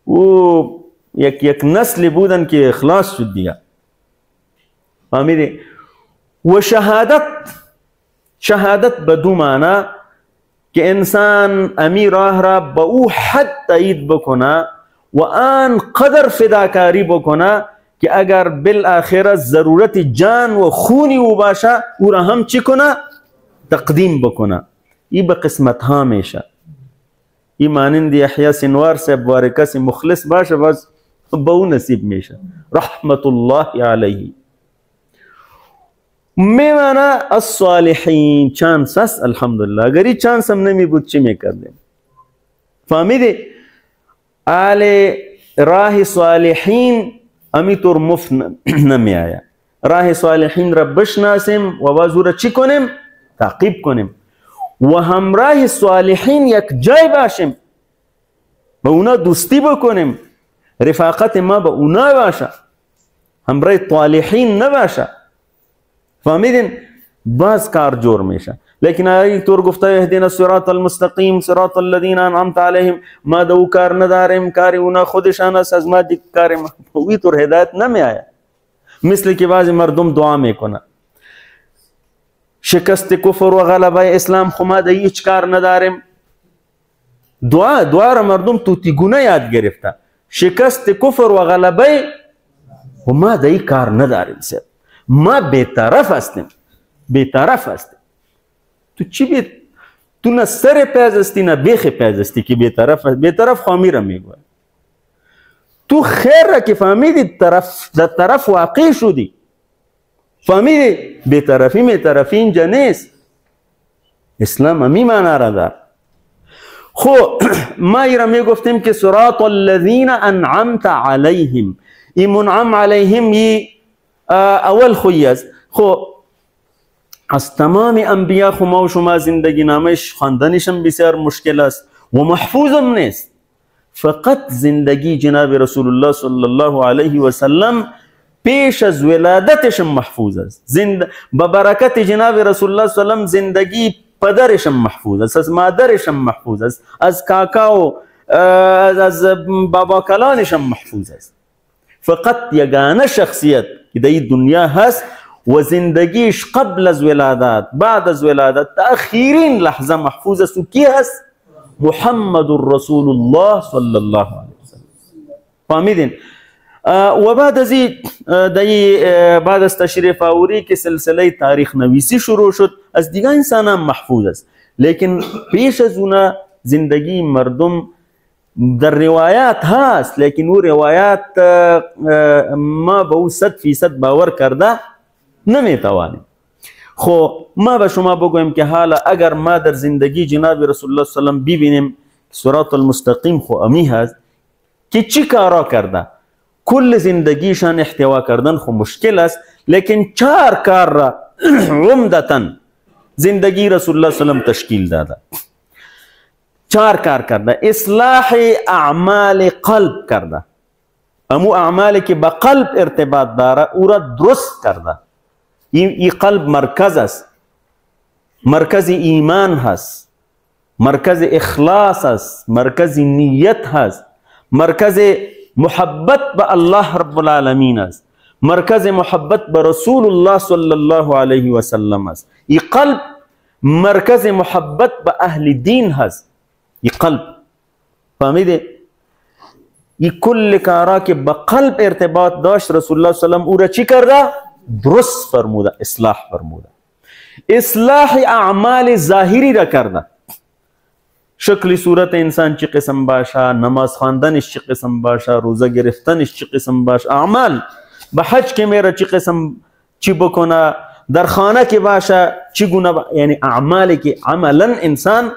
او یک نسل بودن که خلاص شد دیگه. فهمیدی؟ و شهادت به دو معنی که انسان امی راه را به او حد تایید بکنه و آن قدر فداکاری بکنه که اگر بالاخره ضرورت جان و خونی او باشه او را هم چی کنه؟ تقدیم بکنه. این به قسمت ها میشه. این مانند یحیی سنوار صاحب واره کسی مخلص باشه باز به او نصیب میشه، رحمت الله علیه. میمانه الصالحین. چانس است الحمدلله. اگر این چانس هم نمی بود چی میکردیم؟ فهمیدی؟ آل راه صالحین امیطور مفت نمی آیا. راه صالحین را بشناسیم و باز او را چی کنیم؟ تعقیب کنیم و همراه صالحین یک جای باشیم، با اونا دوستی بکنیم، رفاقت ما با اونا باشه، همراه طالحین نباشه. فهمیدین؟ باز کار جور میشه. لیکن این طور گفته اهدنا الصراط المستقیم صراط الذین انعمت علیهم، ما دو کار نداریم، کاری اونا خودشان است، از ما دیگه کار ما. این طور هدایت نمی آیا. مثل که بعضی مردم دعا میکنه شکست کفر و غلبه اسلام، خو ما دیگه هیچ کار نداریم. دعا را مردم توتیگونه یاد گرفته. شکست کفر و غلبه و ما دیگه کار نداریم، ما بی‌طرف هستیم. تو چی تو نه سر پیاز هستی نه بیخ پیاز هستی که بی‌طرف خوامی را میگوه. تو خیر را که فهمیدی در طرف واقع شدی، فهمیدی بی‌طرفی اینجا نیست. اسلام همی معنی را دار. خو ما ای را میگفتیم که صراط الذین انعمت علیهم، این منعم علیهم ای اول خوی است. خو از تمام انبیاء خو ما و شما زندگی نامش خواندنشم بسیار مشکل است و محفوظم نیست. فقط زندگی جناب رسول الله صلی الله علیه و سلم پیش از ولادتشم محفوظ است. با برکت جناب رسول الله صلی الله علیه و سلم زندگی پدرشم محفوظ است، از مادرشم محفوظ است، از کاکا و از بابا کلانشم محفوظ است. فقط یگانه شخصیت که در دنیا هست و زندگیش قبل از ولادت بعد از ولادت تا آخرین لحظه محفوظ است. و کی هست؟ محمد رسول الله صلی الله علیه وسلم. فهمیدین؟ و بعد از تشریف آوری که سلسله تاریخ نویسی شروع شد، از دیگه انسان هم محفوظ است. لیکن پیش از اونا زندگی مردم در روایات هست، لیکن او روایات ما به او 100% باور کرده نمیتوانیم. خو ما به شما بگویم که حالا اگر ما در زندگی جناب رسول الله صلی الله علیه و سلم ببینیم صراط المستقیم خو امی هست که چی کارا کرده، کل زندگیشان احتوا کردن خو مشکل است. لیکن 4 کار را عمدتا زندگی رسول الله صلی الله علیه وسلم تشکیل دادا. 4 کار کرده. اصلاح اعمال قلب کرده. امو اعمالی که با قلب ارتباط داره او را درست کرده. این قلب مرکز است، مرکز ایمان هست، مرکز اخلاص است، مرکز نیت هست، مرکز محبت به الله رب العالمین است، مرکز محبت به رسول الله صلی الله علیه و سلم است. این قلب مرکز محبت به اهل دین هست. این قلب فهمیده؟ این کل کارا که به قلب ارتباط داشت رسول الله صلی الله علیه و سلم او را چی کرده؟ درست فرموده، اصلاح فرموده. اصلاح اعمال ظاهری را کرده. شکل صورت انسان چی قسم باشه، نماز خواندنش چی قسم باشه، روزه گرفتنش چی قسم باشه، اعمال به حج که میره چی قسم چی بکنه، در خانه که باشه چی گونه یعنی اعمالی که عملا انسان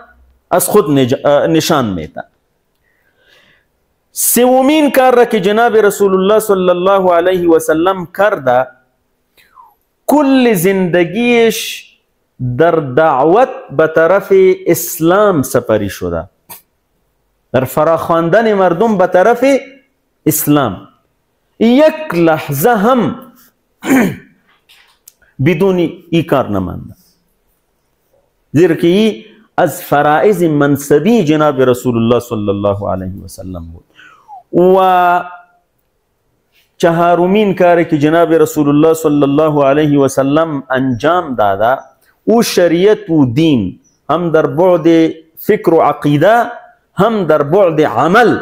از خود نشان میده. سومین کار را که جناب رسول الله صلی الله علیه و سلم کرده، کل زندگیش در دعوت به طرف اسلام سپری شده، در فراخواندن مردم به طرف اسلام. یک لحظه هم بدون ای کار نمانده، زیرا که ای از فرائض منصبی جناب رسول الله صلی الله علیه و سلم بود. و چهارمین کاری که جناب رسول الله صلی الله علیه و سلم انجام داده، او شریعت و دین هم در بعد فکر و عقیده هم در بعد عمل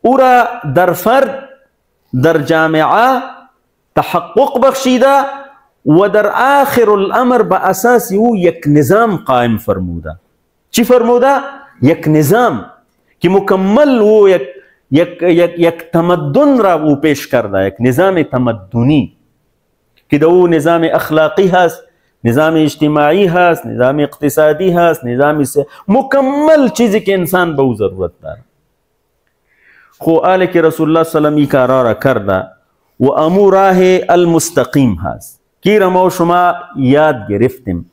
او را در فرد در جامعه تحقق بخشیده و در آخر الامر به اساس او یک نظام قائم فرموده. چی فرموده؟ یک نظام که مکمل او یک تمدن را او پیش کرده، یک نظام تمدنی که در او نظام اخلاقی هست، نظام اجتماعی هست، نظام اقتصادی هست، نظام مکمل چیزی که انسان به او ضرورت داره. خو آله که رسول الله صلی الله علیه و سلم کارا را کرده و امو راه المستقیم هست که ما شما یاد گرفتیم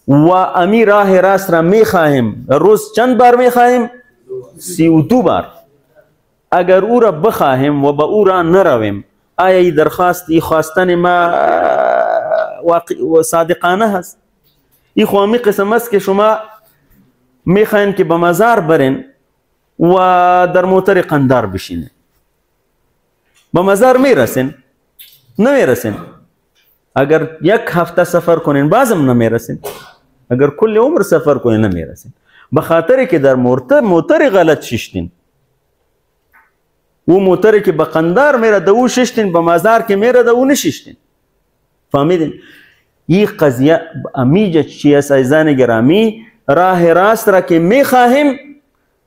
و امی راه راست را میخواهیم. روز چند بار میخواهیم؟ 32 بار. اگر او را بخواهیم و به او را نرویم، آیا ای درخواست ای خواستن ما و صادقانه هست؟ ای خوامی قسم است که شما میخواین که به مزار برین و در موتر قندار بشینه. به مزار میرسین؟ نمیرسین. اگر یک هفته سفر کنین بازم نمیرسین. اگر کل عمر سفر کنین نمیرسین، به خاطری که در موتر غلط ششتین. او موتری که به قندار میره ده او ششتین، به مزار که میره ده او نششتین. فهمیدین؟ این قضیه امیجه چی است عزیزان گرامی؟ راه راست را که میخواهیم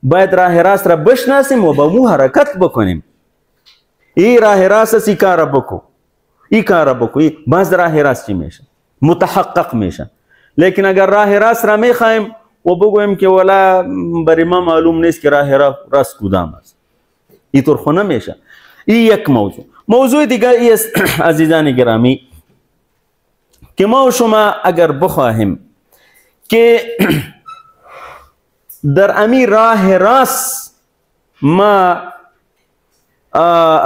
باید راه راست را بشناسیم و با مو حرکت بکنیم. این راه راست است، ای کار بکو، ای کار بکو. باز راه راست چی میشه؟ متحقق میشه. لیکن اگر راه راست را میخواهیم و بگویم که ولا برای ما معلوم نیست که راه راست کدام است، این طور خو نمیشه. این یک موضوع. موضوع دیگر ای است عزیزان گرامی که ما و شما اگر بخواهیم که در امی راه راست ما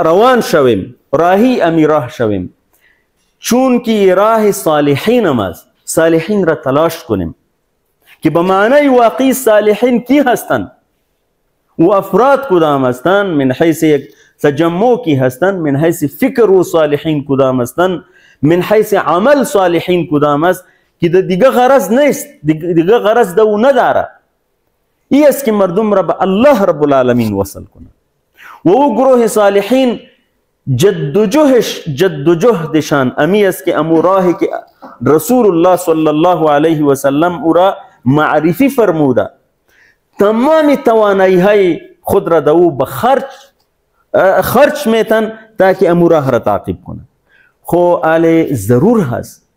روان شویم، راهی امی راه شویم، چون که راه صالحین هم است، صالحین را تلاش کنیم که به معنی واقعی صالحین کی هستند و افراد کدام هستند، من حیث یک تجمع کی هستند، من حیث فکر و صالحین کدام هستند، من حیث عمل صالحین کدام است که دیگه غرض نیست، دیگه غرض دو نداره. این است که مردم را به الله رب العالمین وصل کنه و او گروه صالحین جد و جهدشان امی است که امو راهی که رسول الله صلی الله علیه و سلم او را معرفی فرموده، تمام توانایی های خود را دو به خرج میتن تاکه امو راه را تعقیب کنه. خو آل ضرور هست،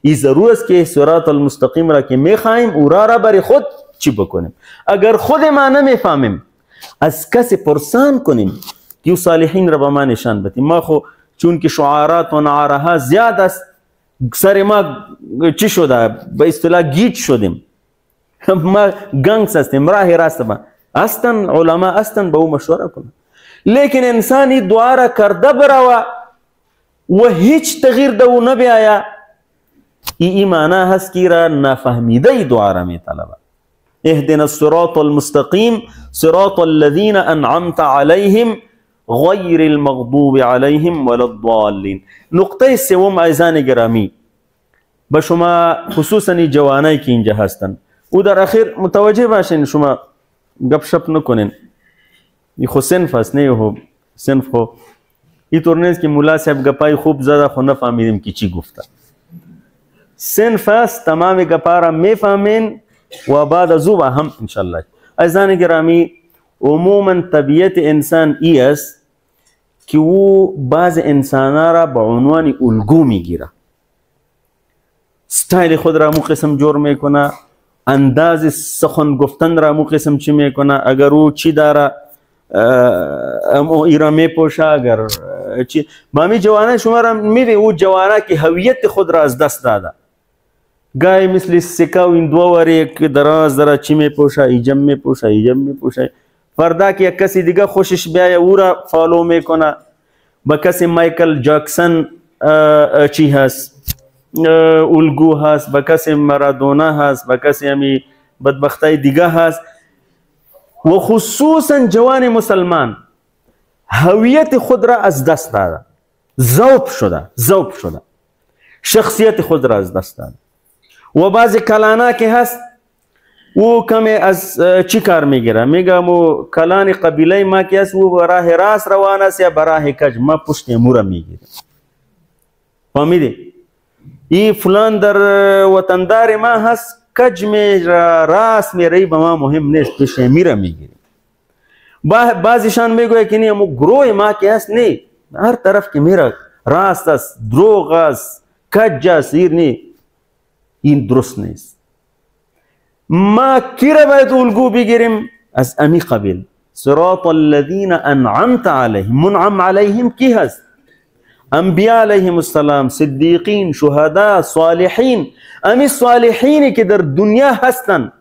این ضرور است که صراط المستقیم را که میخواهیم او را برای خود چی بکنیم. اگر خود ما نمیفهمیم از کسی پرسان کنیم که او صالحین را به ما نشان بدیم. ما خو چون که شعارات و نعره ها زیاد است، سر ما چی شده؟ به اصطلاح گیج شدیم. ما گنگس هستیم، راه راست با هستن، علما هستن، به او مشوره کنن. لیکن انسانی دعا را کرده بروا و هیچ تغییر دو نبیایا، ای معنی هست که را نفهمیده دعا را می طلبه. اهدنا الصراط المستقیم صراط الذین انعمت علیهم غیر المغضوب علیهم ولا الضالین. نقطه سوم عزیزان گرامی، به شما خصوصا جوانایی که اینجا هستن و در اخیر متوجه باشین، شما گپ شپ نکنین. این خو صنف است، نه هو صنف خو اینطور نیست که ملا صاحب گپای خوب زده خو نفهمیدیم که چی گفته. صنف است، تمام گپا را میفهمین و بعد از او هم انشالله. عزیزان گرامی، عموما طبیعت انسان ای است که او بعض انسانا را به عنوان الگو میگیره، ستایل خود را مو قسم جور میکنه، انداز سخن گفتن را مو قسم چی میکنه، اگر او چی داره ایرا میپوشه، اگر چی مامی جوانه شما را میبینی او جوانه که هویت خود را از دست داده، گاهی مثل سکه و این دووری که دراز داره چی میپوشه، ایجم میپوشه، ایجم میپوشه. فردا که یک کسی دیگه خوشش بیایه او را فالو میکنه، با کسی مایکل جاکسن چی هست الگو هست، با کسی مارادونا هست، با کسی همی بدبختای دیگه هست. و خصوصا جوان مسلمان هویت خود را از دست داده، ذوب شده، شخصیت خود را از دست داده. و بعضی کلانا که هست او کمی از چی کار میگیره، میگه مو کلان قبیله ما که هست او براه راست روان است یا براه کج، ما پشت مورا میگیره. فهمیدی؟ ای فلان در وطندار ما هست، کج میره راست میره، به ما مهم نیست، پشت میرا میگیره. بعضیشان میگوه که نه مو گروه ما که هست، نه هر طرف که میره راست است، دروغ است، کج است، این درست نیست. ما کی را باید الگو بگیریم؟ از امی قبیل، صراط الذین انعمت علیهم. منعم علیهم کی هست؟ انبیاء علیهم السلام، صدیقین، شهدا، صالحین. امی صالحینی که در دنیا هستن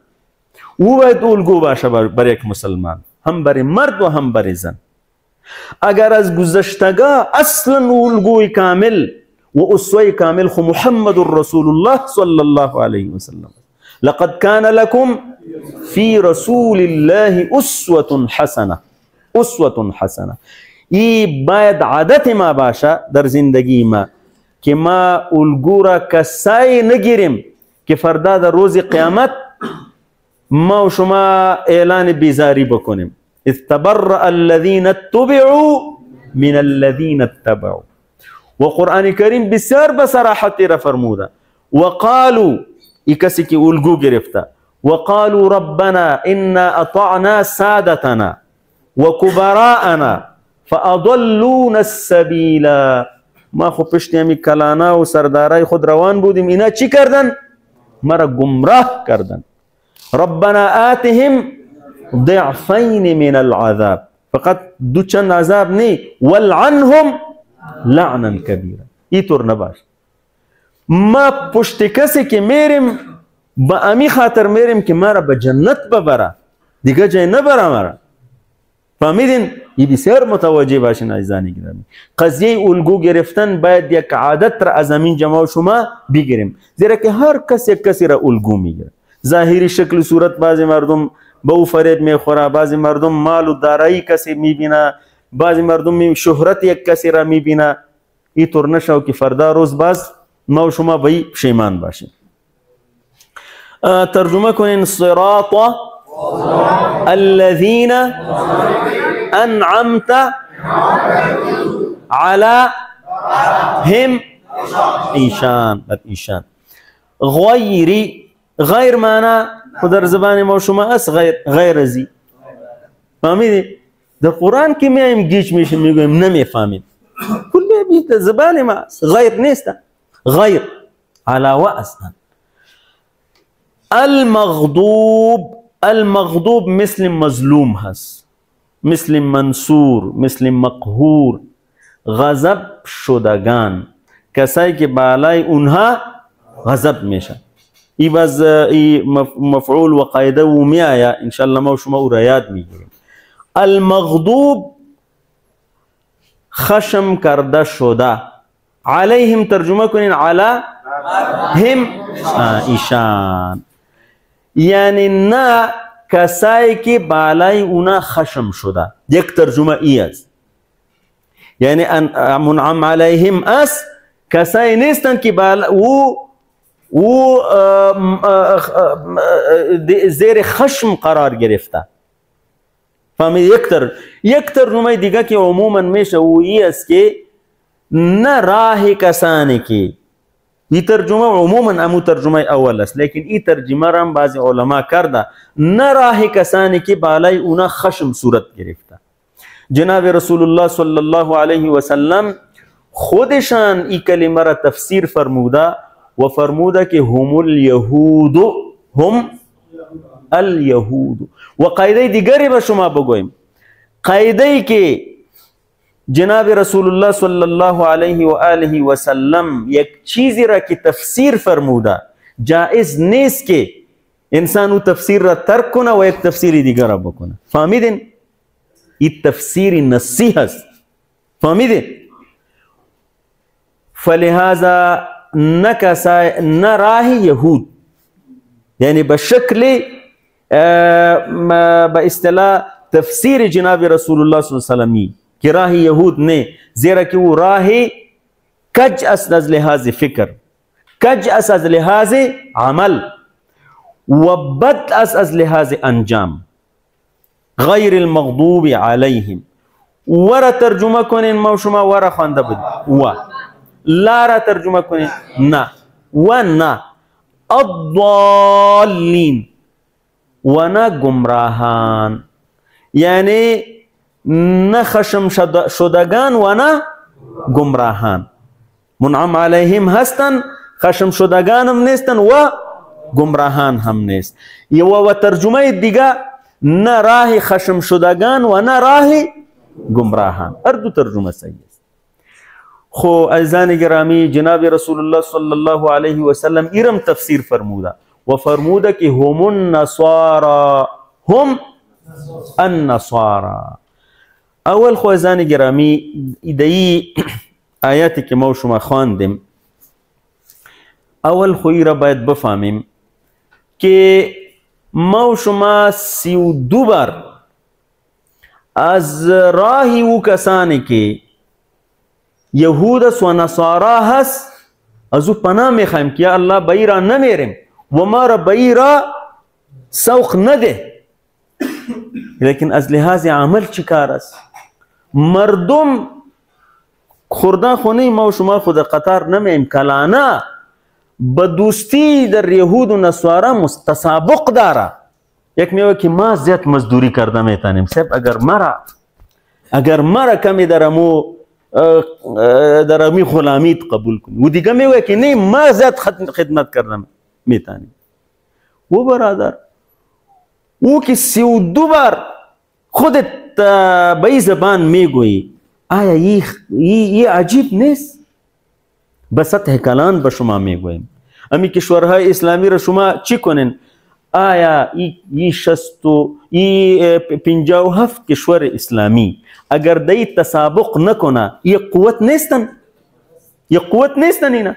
او باید الگو باشه بر یک مسلمان، هم بر مرد و هم بر زن. اگر از گذشتگاه اصلا الگوی کامل و اسوه کامل خو محمد رسول الله صلی الله علیه وسلم، لقد كان لكم في رسول الله اسوة حسنه. اسوة حسنه ای باید عادت ما باشه در زندگی ما که ما الگو را کسایی نگیریم که فردا در روز قیامت ما و شما اعلان بیزاری بکنیم. اذ تبرأ الذين اتبعوا من الذين اتبعوا. و قرآن کریم بسیار بصراحتی را فرموده. وقالوا، ای کسی که الگو گرفته، وقالوا ربنا انا اطعنا سادتنا وكبراءنا فاضلونا السبیل. ما خو پشت همی کلانا و سردارای خود روان بودیم، اینا چی کردن؟ مرا گمراه کردن. ربنا آتهم ضعفین من العذاب، فقط دو چند عذاب نی، والعنهم لعنا کبیرا. اینطور نباش. ما پشت کسی که میریم با امی خاطر میریم که مرا به جنت ببره، دیگه جای نبره مرا. فهمیدین؟ این بسیار متوجه باشین عزیزان گرامی. قضیه الگو گرفتن باید یک عادت را از همین جماع شما بگیریم، زیرا که هر کس یک کسی را الگو میگیره. ظاهری شکل صورت بعضی مردم به او فریب میخوره، بعضی مردم مال و دارایی کسی میبینه، بعضی مردم شهرت یک کسی را میبینه. این طور نشو که فردا روز باز ما و شما به پشیمان باشیم. ترجمه کنین صراط الذین انعمت علیهم. ایشان غیری، غیر معنی خود در زبان ما و شما است غیر ازی. فهمیدی؟ در قرآن که میایم گیج میشیم میگویم نمیفهمیم، کلی بیت زبان ما است، غیر نیست، غیر علاوه است. المغضوب مثل مظلوم هست، مثل منصور، مثل مقهور. غضب شدگان، کسایی که بالای اونها غضب میشه. ای باز ای مفعول و قاعده و میآیا انشالله ما و شما او را یاد میگیریم. المغضوب خشم کرده شده، علیهم ترجمه کنین علی هم ایشان، یعنی نه کسایی که بالای اونا خشم شده. یک ترجمه ای است، یعنی منعم علیهم است کسایی نیستن که او زیر خشم قرار گرفته. فهمید؟ یک ترجمه دیگه که عموما میشه او ای است که نه راه کسانی که، این ترجمه عموما امو ترجمه اول است، لیکن این ترجمه را هم بعضی علما کرده، نه راه کسانی که بالای اونا خشم صورت گرفته. جناب رسول الله صلی الله علیه و سلم خودشان این کلمه را تفسیر فرموده و فرموده که هم الیهود، هم الیهود. و قاعده دیگری به شما بگویم، قاعده ای که جناب رسول الله صلی الله علیه و آله و سلم یک چیزی را که تفسیر فرموده، جائز نیست که انسان او تفسیر را ترک کنه و یک تفسیر دیگر را بکنه. فهمیدین؟ این تفسیر نصی هست. فهمیدین؟ فلهذا نه راه یهود، یعنی به شکل به اصطلاح تفسیر جناب رسول الله صلی الله علیه و سلم که راه یهود نه، زیرا که او راه کج است از لحاظ فکر، کج است از لحاظ عمل و بد است از لحاظ انجام. غیر المغضوب علیهم ورا ترجمه کنین، ما شما ورا خوانده بود و لا را ترجمه کنین نه و نه الضالین و نه گمراهان، یعنی نه خشم شدگان و نه گمراهان. منعم علیهم هستن، خشم شدگان هم نیستن و گمراهان هم نیست. و ترجمه دیگه نه راه خشم شدگان و نه راه گمراهان، هر دو ترجمه صحیح است. خو عزیزان گرامی، جناب رسول الله صلی الله علیه و سلم ایرم تفسیر فرموده و فرموده که هم النصارى، هم النصارى. اول خو عزیزان گرامی ایدهی آیاتی که ما شما خواندیم، اول خو ای را باید بفهمیم که ما شما 32 بار از راهی او کسانی که یهود است و نصارا هست از او پناه میخوایم که یا الله بایی را نمیریم و ما را بایی را سوق نده. لیکن از لحاظ عمل چی کار است؟ مردم خوردن خونه ما و شما خود قطار نمیم کلانه به دوستی در یهود و نصارا تسابق داره. یک میگه که ما زیاد مزدوری کرده میتونیم صاحب، اگر مرا کمی در امی غلامیت قبول کنی، و دیگه میگه که نه ما زیاد خدمت کردم میتونیم. و برادر او که 32 بار خودت به این زبان میگویی، آیا این عجیب نیست؟ به سطح کلان به شما میگوییم. امی کشورهای اسلامی را شما چی کنین؟ آیا این 57 کشور اسلامی اگر دی تسابق نکنه یہ قوت نیستن؟ یہ قوت نیستن اینا؟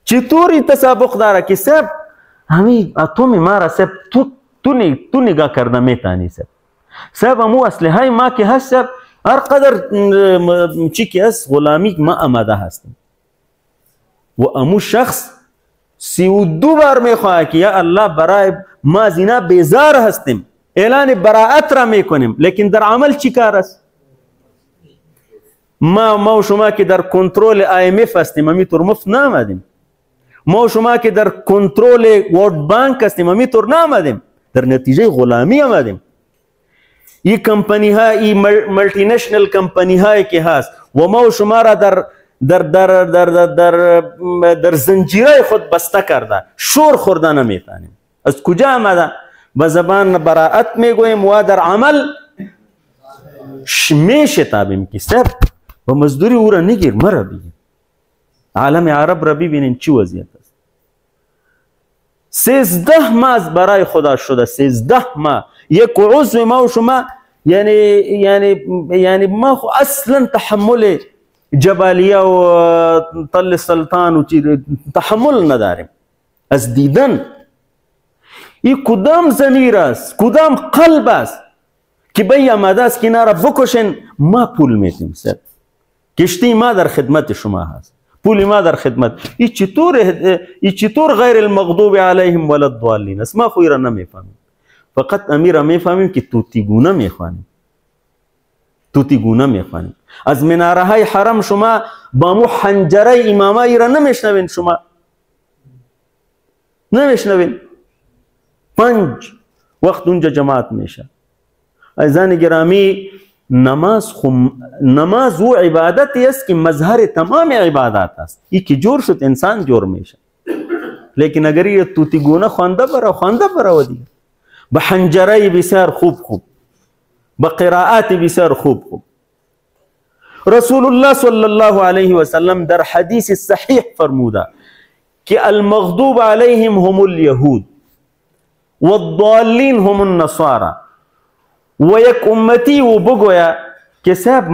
چطوری تسابق داره که صاحب همین اتم ما را صاحب تو نگاه کرده میتانی صاحب امو اسلحه ما که هست صاحب هر قدر چی که هست غلامی ما آماده هستیم. و امو شخص 32 بار میخواه که یا الله برای ما از اینا بیزار هستیم، اعلان براعت را میکنیم، لیکن در عمل چی کار است؟ ما و شما که در کنترل IMF هستیم همینطور مفت نامدیم. ما و شما که در کنترل ورلد بانک هستیم همینطور نامدیم، در نتیجه غلامی آمدیم. این کمپانی ها، این ملتی نشنل کمپانی هایی که هست و ما و شما را در زنجیره خود بسته کرده، شور خورده نمیتونیم. از کجا آمده؟ به زبان براعت میگوییم و در عمل میشتابیم که صاحب و مزدوری او را نگیر، مرا بگیر. عالم عرب را ببینین چی وضعیت است. 13 ماه از برای خدا شده، 13 ماه. یک عضو ما و شما یعنی ما خو اصلا تحمل جبالیه و طل سلطان و تحمل نداریم از دیدن. این کدام ضمیر است، کدام قلب است که بی آماده است که اینا را بکشن؟ ما پول میتیم سر، کشتی ما در خدمت شما هست، پول ما در خدمت. این چطور غیر المغضوب علیهم ولا الضالین است؟ ما خو را نمیفهمیم، فقط امیر میفهمیم که توتیگونه میخوانیم، توتیگونه میخوانیم. از مناره های حرم شما با مو حنجره امامایی را نمیشنوین، شما نمیشنوین. 5 وقت اونجا جماعت میشه. عزیزان گرامی، نماز و عبادتی است که مظهر تمام عبادات است. این که جور شد انسان جور میشه. لیکن اگر یه توتیگونه خوانده برا و دیگه به حنجره بسیار خوب، به قرائات بسیار خوب. رسول الله صلی الله علیه و سلم در حدیث صحیح فرموده که المغضوب علیهم هم الیهود والضالین هم النصارى. و یک امتی و بگویا که صاحب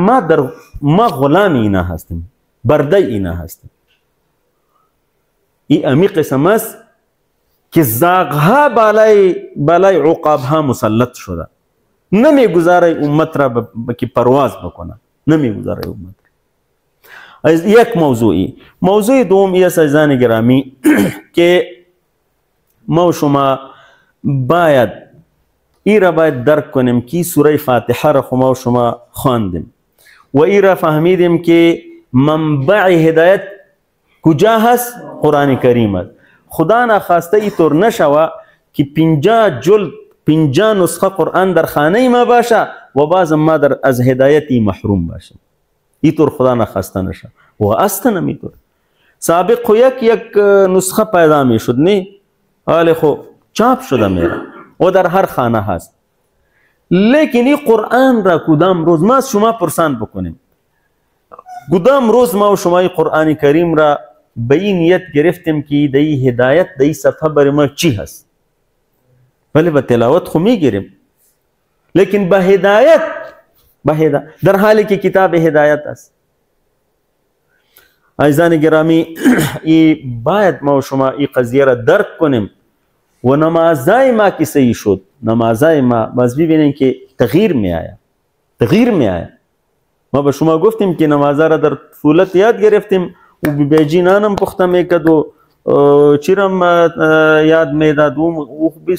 ما غلام اینا هستیم، برده اینا هستیم. این امی قسم است که زاغها بالای عقابها مسلط شده، نمیگذاره امت را که پرواز بکنه، نمیگذاره امت. از یک موضوع دوم است عزیزان گرامی که ما و شما باید درک کنیم که سوره فاتحه را ما و شما خواندیم و این را فهمیدیم که منبع هدایت کجا هست؟ قرآن کریم است. خدا نخواسته اینطور نشوه که 50 جلد 50 نسخه قرآن در خانه ما باشه و باز ما از هدایتی محروم باشه. اینطور خدا نخواسته نشه و اصلا نمیطور. سابق خو یک نسخه پیدا می شد، نه حال خو چاپ شده میره و در هر خانه هست. لیکن این قرآن را کدام روز ما شما پرسان بکنیم، کدام روز ما و شما این قرآن کریم را به این نیت گرفتیم که دی هدایت دی صفحه بر ما چی هست؟ ولی به تلاوت خو میگیریم، لیکن به هدایت در حالی که کتاب هدایت است. عزیزان گرامی، باید ما و شما این قضیه را درک کنیم و نمازای ما که صحیح شد، نمازای ما باز ببینیم که تغییر می آیا. ما به شما گفتیم که نمازا را در طفولت یاد گرفتیم و بیجینانم پخته میکرد و چیرم یاد میداد و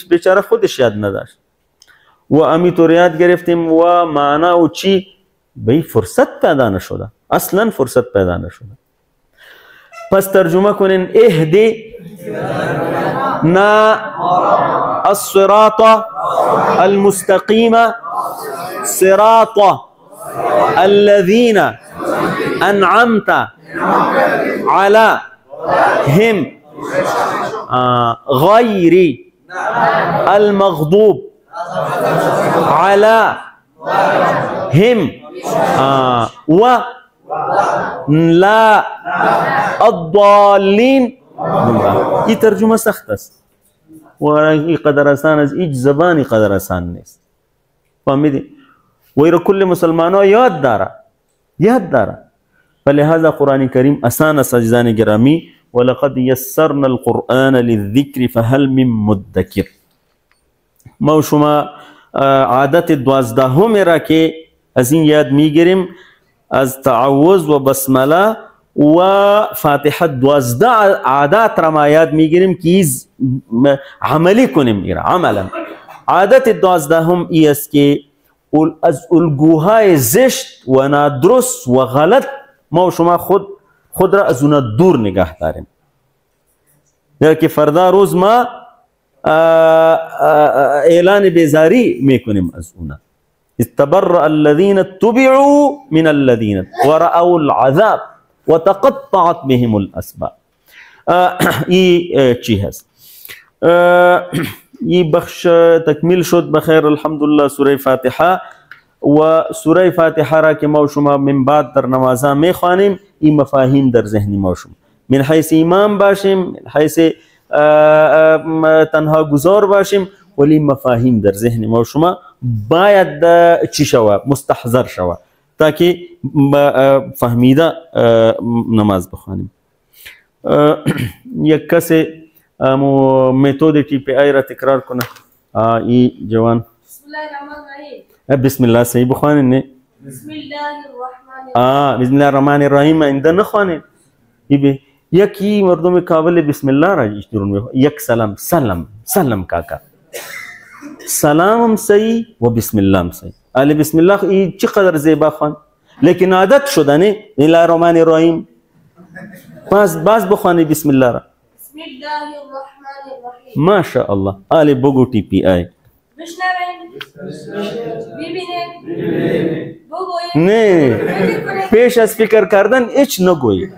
بیچاره خودش یاد نداشت و امیطور یاد گرفتیم و معنا و چی به فرصت پیدا نشده، اصلا فرصت پیدا نشده. پس ترجمه کنین اهدی نا الصراط المستقیم صراط الذين انعمت عليهم غير المغضوب عليهم ولا الضالين. این ترجمه سخت است و این قدر آسان است، هیچ زبانی قدر آسان نیست. فهمیدی؟ و این کل مسلمانان یاد داره. فلهذا قرآن کریم آسان است عزیزان گرامی. ولقد یسرنا القرآن للذکر فهل من مدکر. ما و شما عادت 12 را که از این یاد میگیریم، از تعوذ و بسمله و فاتحه 12 عادات را ما یاد میگیریم که عملی کنیم. عملا عادت 12 ای است که از الگوهای زشت و نادرست و غلط ما و شما خود را از اونها دور نگه داریم. در که فردا روز ما اعلان بیزاری میکنیم از اونها. استبرأ الذين اتبعوا من الذين ورأوا العذاب وتقطعت بهم الاسباب. این چی هست؟ این بخش تکمیل شد بخیر الحمدلله. سوره فاتحه و سوره فاتحه را که ما و شما من بعد در نمازها میخوانیم، این مفاهیم در ذهن ما و شما، من حیث امام باشیم، من حیث تنها گذار باشیم، ولی مفاهیم در ذهن ما و شما باید چی شوه؟ مستحضر شوه تا که فهمیده نماز بخوانیم. یک کس متد تی پی آی را تکرار کنه. ای جوان بسم الله الرحمن الرحیم. بسم الله صحیح بخوانین نه؟ بسم الله الرحمن الرحیم. بسم الله الرحمن الرحیم اینده نخوانین. یکی مردم کابل بسم الله را جشترون یک سلام سلام سلام کاکا سلام صحیح و بسم الله هم صحیح. علی بسم الله ای چقدر زیبا خوان، لیکن عادت شده نه بسم الله الرحمن الرحیم. باز بخوانی بسم الله را. بسم الله الرحمن الرحیم. ماشاء الله. علی بگو تی پی آی. بشنوین، ببینین، بگوین. نه پیش از فکر کردن هیچ نگوی.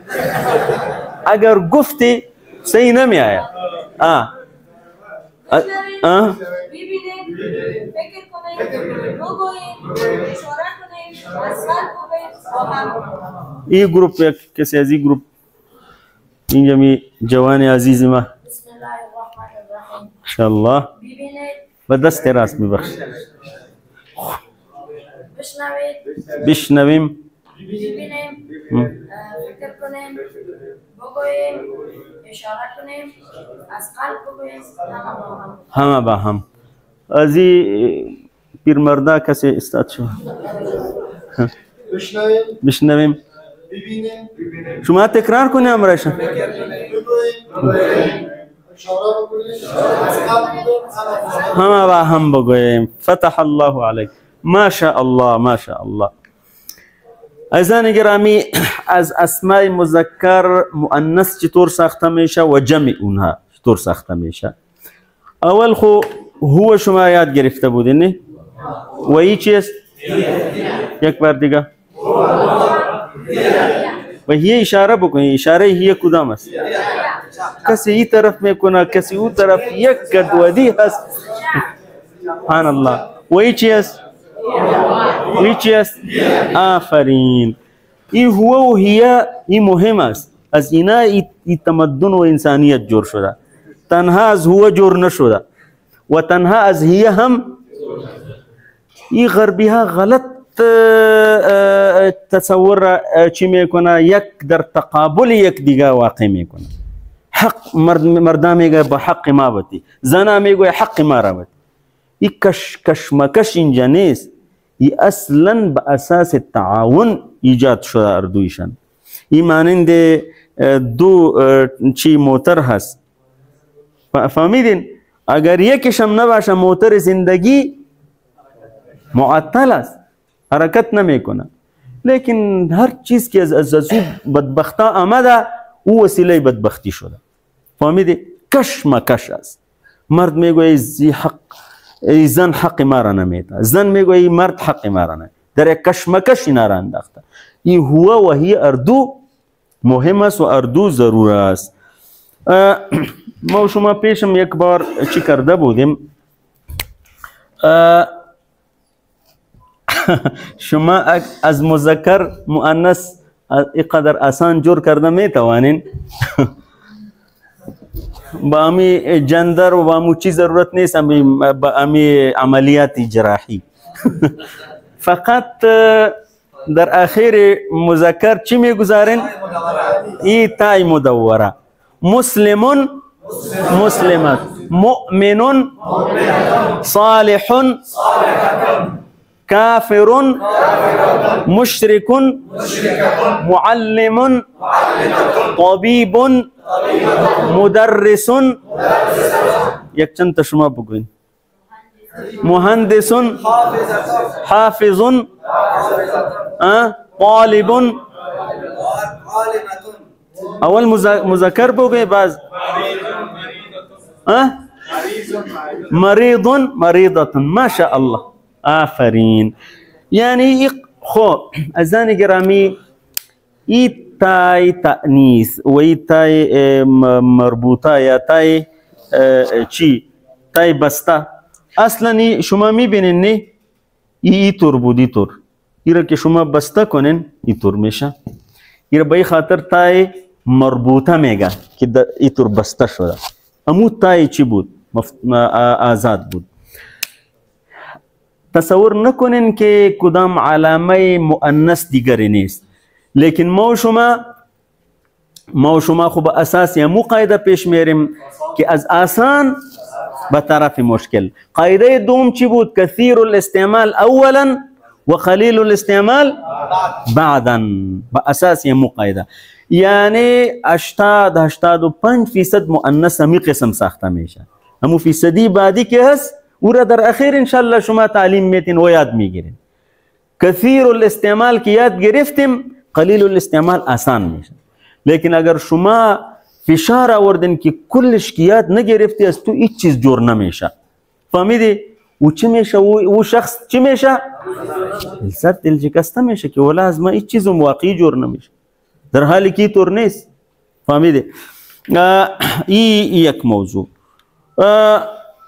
اگر گفتی صحیح نمی آید. بشنوین، ببینین، فکر کنین، بگوین، اشاره کنین، اصغر کنین با هم. این گروپ کسی از این گروپ اینجا می جوان عزیز ما بسم الله الرحمن الرحیم. انشاءالله ببینید، به دست راست میبخش. بشنوید، بشنویم، ببینیم، فکر کنیم، بگوییم، اشاره کنیم، از قلب بگوییم، همه با هم. از این پیرمرده کسی استاد شو. بشنویم، ببینیم، شما تکرار کنی امرش. بگوییم، اشاره بکنیم، از قلب بگوییم، همه با هم بگوییم. فتح الله علیک. ما شاء الله ما شاء الله. عزیزان گرامی، از اسماء مذکر مؤنث چطور ساخته میشه و جمع اونها چطور ساخته میشه؟ اول خو هو شما یاد گرفته بودین نه؟ و این چیست؟ یک بار دیگه. و هی اشاره بکنید. اشاره هی کدام است؟ کسی این طرف میکنه، کسی اون طرف، یک گدودی هست. سبحان الله. و این چی است؟ این چی است؟ آفرین. این هو و هی این مهم است. از اینا این تمدن و انسانیت جور شده. تنها از هو جور نشده و تنها از هی هم. این غربی ها غلط تصور چی میکنه، یک در تقابل یک دیگه واقع میکنه. حق مردا میگه با حق ما بتی، زنا میگه حق ما را بتی. این کشمکش اینجا نیست. این اصلا به اساس تعاون ایجاد شده اردویشان. این مانند دو چی موتر هست، فهمیدین؟ اگر یکیش هم نباشه موتر زندگی معطل است، حرکت نمیکنه. لیکن هر چیز که از بدبختا آمده او وسیله بدبختی شده. فهمیدی؟ کشمکش است. مرد میگوید زن حق ما را نمیده، زن میگوید مرد حق ما را نمیده. در یک کشمکش اینا را انداخته. این هو و هی اردو مهم است و اردو ضرور است. ما شما پیشم یک بار چی کرده بودیم، شما از مذکر مؤنث اینقدر آسان جور کرده میتوانین. با امی جندر و با امو چی ضرورت نیست، با امی عملیات جراحی. فقط در آخر مذکر چی میگذارین؟ ای تای مدوره. مسلمون مسلمت، مؤمنون صالح، کافر مشرک، معلم طبیب مدرس. یک چند تا شما بگوین. مهندس، حافظ، طالب. اول مذکر بگوی، بعض مريض مريضة. ما شاء الله. آفرین. یعنی خب عزیزان گرامی، این تای تأنیث و این تای مربوطه یا تای چی؟ تای بسته. اصلا شما میبینین نه؟ ایطور بود ایطور. ایره که شما بسته کنین ایطور میشه. ایره به این خاطر تای مربوطه میگه که ایطور بسته شده. امو تای چی بود؟ آزاد بود. تصور نکنین که کدام علامه مؤنث دیگری نیست. لیکن ما و شما خب اساس یا مو قاعده پیش میریم که از آسان به طرف مشکل. قاعده دوم چی بود؟ کثیر الاستعمال اولا و قلیل الاستعمال بعدا. به اساس یا مو قاعده یعنی 85% مؤنث همی قسم ساخته میشه. همو فیصدی بعدی که هست او را در اخیر انشالله شما تعلیم میتین و یاد میگیرین. کثیر الاستعمال که یاد گرفتیم، قلیل الاستعمال آسان میشه. لیکن اگر شما فشار آوردین که کلش که یاد نگرفتی از تو هیچ چیز جور نمیشه. فهمیدی؟ او چی میشه؟ او شخص چی میشه؟ سر دل شکسته میشه که ولی از ما هیچ چیز واقعی جور نمیشه، در حالی که طور نیست. فهمیدی؟ این یک موضوع.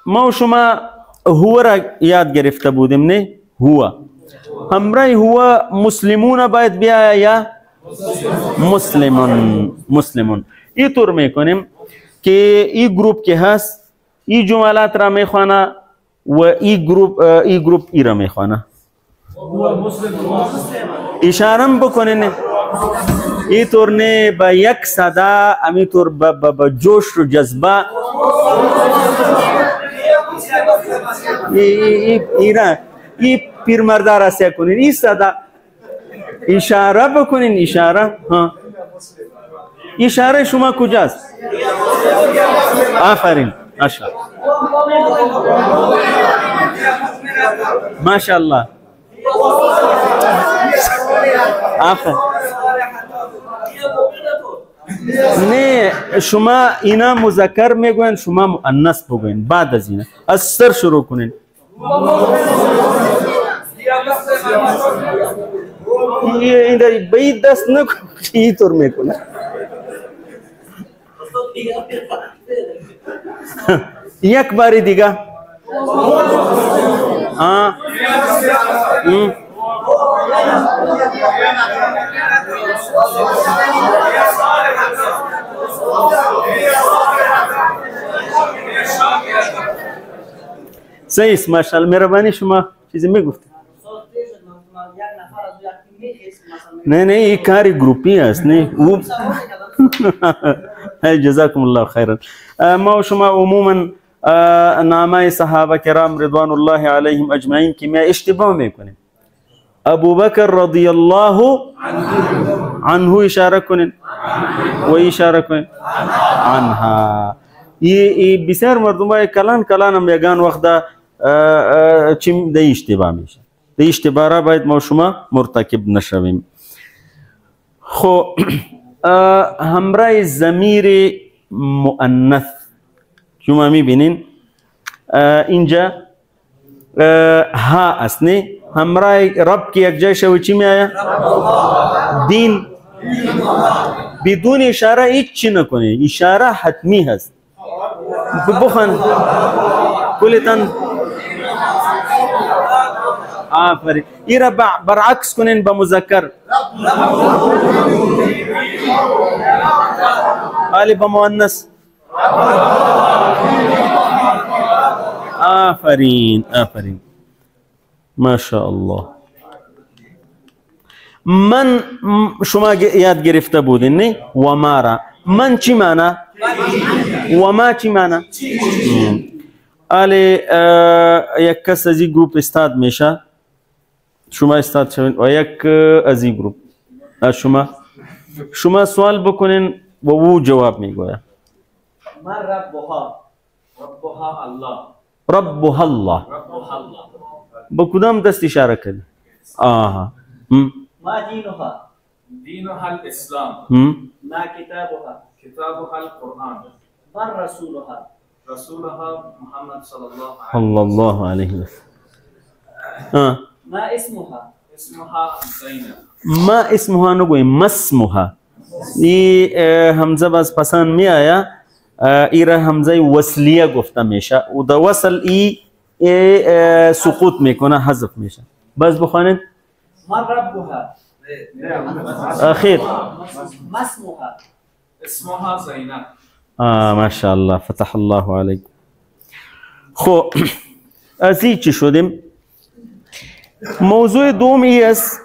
ما و شما هو را یاد گرفته بودیم نه؟ هو همراه هو مسلمون باید بیایا یا مسلمون. این طور میکنیم که این گروپ که هست این جملات را میخوانه و این گروپ ای را میخوانه. اشاره بکنین این طور نه با یک صدا، امی طور با جوش و جذبه این پیرمرده را سیا کنین. این صدا اشاره بکنین. اشاره اشاره شما کجاست؟ آفرین ماشاءالله. آفرین. نه شما اینا مذکر میگوین، شما مؤنث بگوین. بعد از اینا از سر شروع کنین. این در بید دست نکن این طور میکنه. یک باری دیگه. صحیح است. ماشاءالله. مهربانی شما چیزی میگفتید؟ نه این کاری گروپی است. نه او جزاکم الله خیرا. ما و شما عموما نامه صحابه کرام رضوان الله علیهم اجمعین که ما اشتباه میکنیم. ابو بکر رضی الله عنه اشاره کنین و اشاره کنین عنها. این بسیار مردمای کلان هم یگان وقت چیم ده اشتباه میشه. ده اشتباه را باید ما شما مرتکب نشویم. خب همراه ضمیر مؤنث شما میبینین اینجا ها است نه؟ همراه رب که یک جای شوی چی میآید؟ دین. بدون اشاره هیچ چی نکنه. اشاره حتمی هست. بخوان کلتان آفرین. این را برعکس کنین با مذکر. حالی با مؤنث. آفرین ماشاءالله. من شما یاد گرفته بودین نه؟ و ما را. من چی معنی؟ و ما چی معنی؟ یک کس از این گروپ استاد میشه، شما استاد شوین و یک از این گروپ شما سوال بکنین و او جواب میگوید. من ربها الله. ربها الله. با کدام دست اشاره کردی؟ ما دینها الاسلام. ما کتابها القرآن. من رسولها محمد صلی الله علیه و سلم. ما اسمها زینب. ما اسمها نگویم، ما اسمها. این همزه باز پسند می آیا. ایره همزه وصلیه گفته میشه و دا وصل ای سقوط میکنه، حذف میشه. بس بخوانید. من ربها اخیر. ما اسمها؟ اسمها زینب. ماشاءالله فتح الله علیک. خب از این چی شدیم؟ موضوع دومی است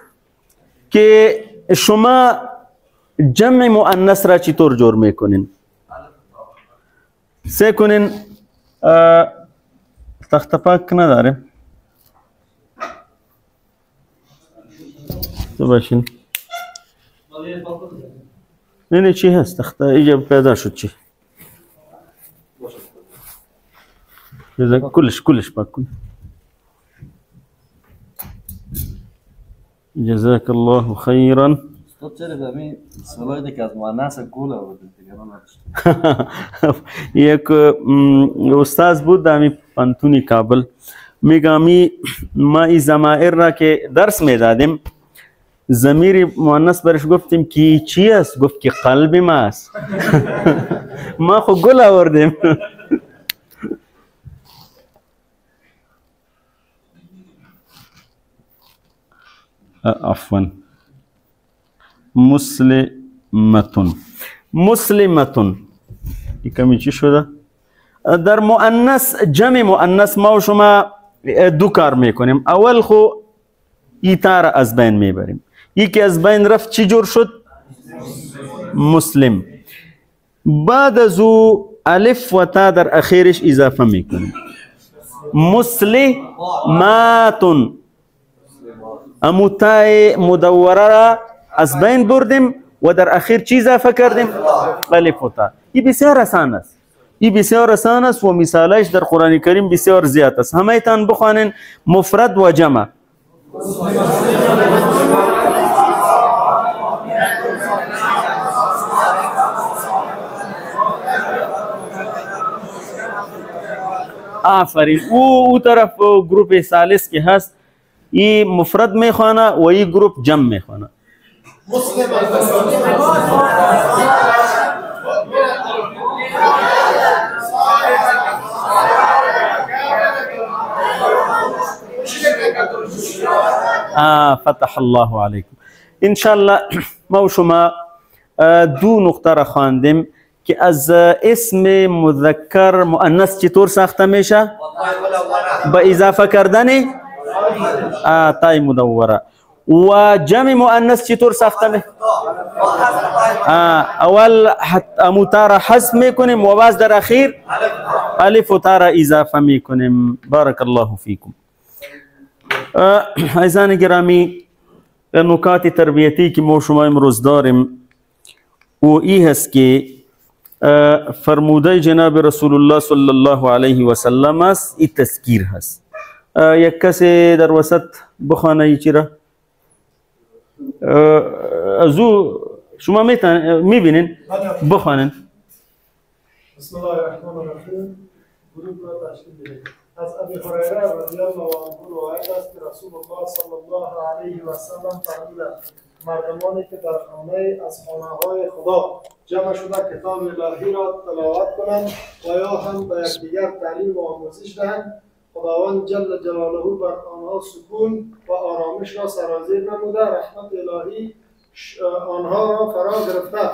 که شما جمع مؤنث را چطور جور میکنین؟ سه کنین. تخت پاک نداره تو باشین. نه چی هست تخت ایجا پیدا شد چی كلش باكل. جزاك الله خيرا. یک استاد بود دامی پانتونی کابل میگامی ما ای ضمائر را که درس میدادیم ضمیر مؤنث برش گفتیم کی چی است؟ گفت که قلب ما است. ما خو گل آوردیم. عفوا مسلمتون کمی چی شده؟ در مؤنث جمع مؤنث ما و شما دو کار میکنیم. اول خو ایتا را از بین میبریم. یکی از بین رفت چی جور شد؟ مسلم. بعد از او الف و تا در اخیرش اضافه میکنیم. مسلماتون. امو تای مدوره را از بین بردیم و در اخیر چی اضافه کردیم؟ الف و تا. این بسیار آسان است. این بسیار آسان است و مثالش در قرآن کریم بسیار زیاد است. همه تان بخوانین مفرد و جمع. آفرین. او طرف گروپ ثالث که هست این مفرد میخوانه و این گروپ جمع میخوانه. فتح الله علیکم. انشاءالله ما و شما دو نقطه را خواندیم که از اسم مذکر مؤنث چطور ساخته میشه؟ با اضافه کردن تای مدوره. و جمع مؤنث چطور ساخته میشه؟ اول امو تا را حذف میکنیم و بعد در اخیر الف و تا را اضافه میکنیم. بارک الله فیکم. عزیزان گرامی، نکات تربیتی که ما شما امروز داریم و این هست که فرموده جناب رسول الله صلی الله علیه و سلم است. این تذکیر هست. یک کسی در وسط بخوانه ای چی را ازو شما میبینین بخوانین. بسم الله الرحمن الرحیم. گروه را تشکیل بدهید. از ابی هریره رضی الله عنه روایت است که رسول الله صلی الله علیه و سلم فرمودند مردمانی که در خانه از خانه‌های خدا جمع شده کتاب الهی را تلاوت کنند و یا هم به یکدیگر تعلیم و آموزش دهند، خداوند جل جلاله بر آنها سکون و آرامش را سرازیر نموده، رحمت الهی آنها را فرا گرفته،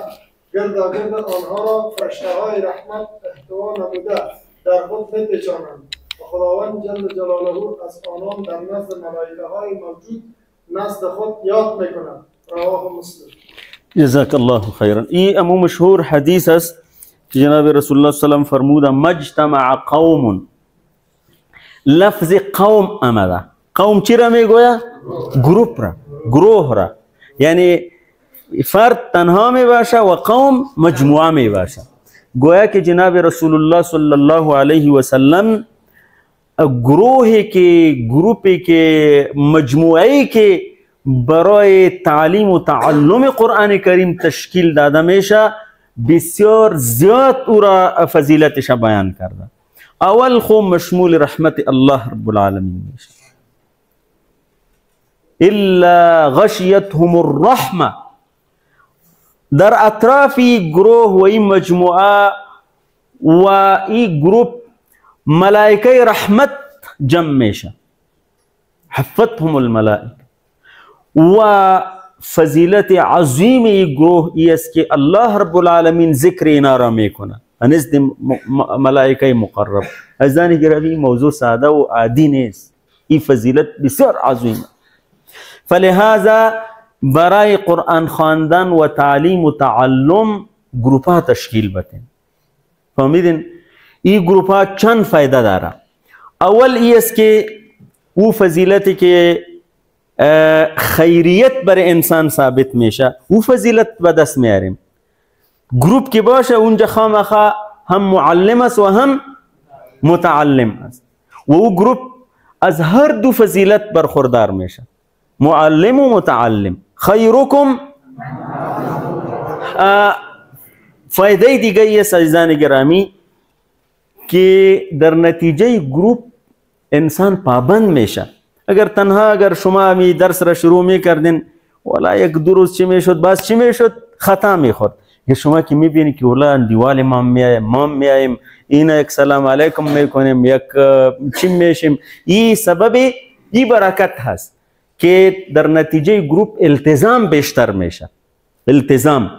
گرداگرد آنها را فرشته‌های رحمت احتوا نموده در خود می‌پیچانند و خداوند جل جلاله از آنان در نزد ملائکه‌های موجود نزد خود یاد می‌کند. رواه مسلم. جزاک الله خیرا. این امو مشهور حدیث است که جناب رسول الله صلی الله علیه و سلم فرموده مجتمع قوم. لفظ قوم آمده. قوم چی را میگوید؟ گروپ را، گروه را. یعنی فرد تنها می باشه و قوم مجموعه می باشه. گویا که جناب رسول الله صلی الله علیه و سلم گروهی که گروپی که مجموعه‌ای که برای تعلیم و تعلم قرآن کریم تشکیل داده میشه بسیار زیاد او را فضیلتش بیان کرده. اول خو مشمول رحمت الله رب العالمین میشه. الا غشیتهم الرحمه. در اطرافی گروه و این مجموعه و این گروپ ملائکه رحمت جمع میشه. حفتهم الملائکه و فضیلت عظیم ای گروه ای است که الله رب العالمین ذکر اینا را میکنه نزد ملائکه مقرب. عزیزان گرامی موضوع ساده و عادی نیست، این فضیلت بسیار عظیم. فلهذا برای قرآن خواندن و تعلیم و تعلم گروپا تشکیل بتین. فهمیدین؟ این گروپا چند فایده داره. اول ای است که او فضیلتی که خیریت بر انسان ثابت میشه او فضیلت به دست میاریم. گروپ که باشه اونجا خامخا هم معلم است و هم متعلم است و او گروپ از هر دو فضیلت برخوردار میشه، معلم و متعلم. خیرکم فایده دیگه ای است عزیزان گرامی که در نتیجه گروپ انسان پابند میشه. اگر شما می درس را شروع میکردین ولی یک دو روز چی میشد باز چی میشد خطا میخورد. شما که میبینی که ولی دیوال ما میایم اینا یک سلام علیکم میکنیم یک چی میشیم، این سبب این برکت هست که در نتیجه گروپ التزام بیشتر میشه. التزام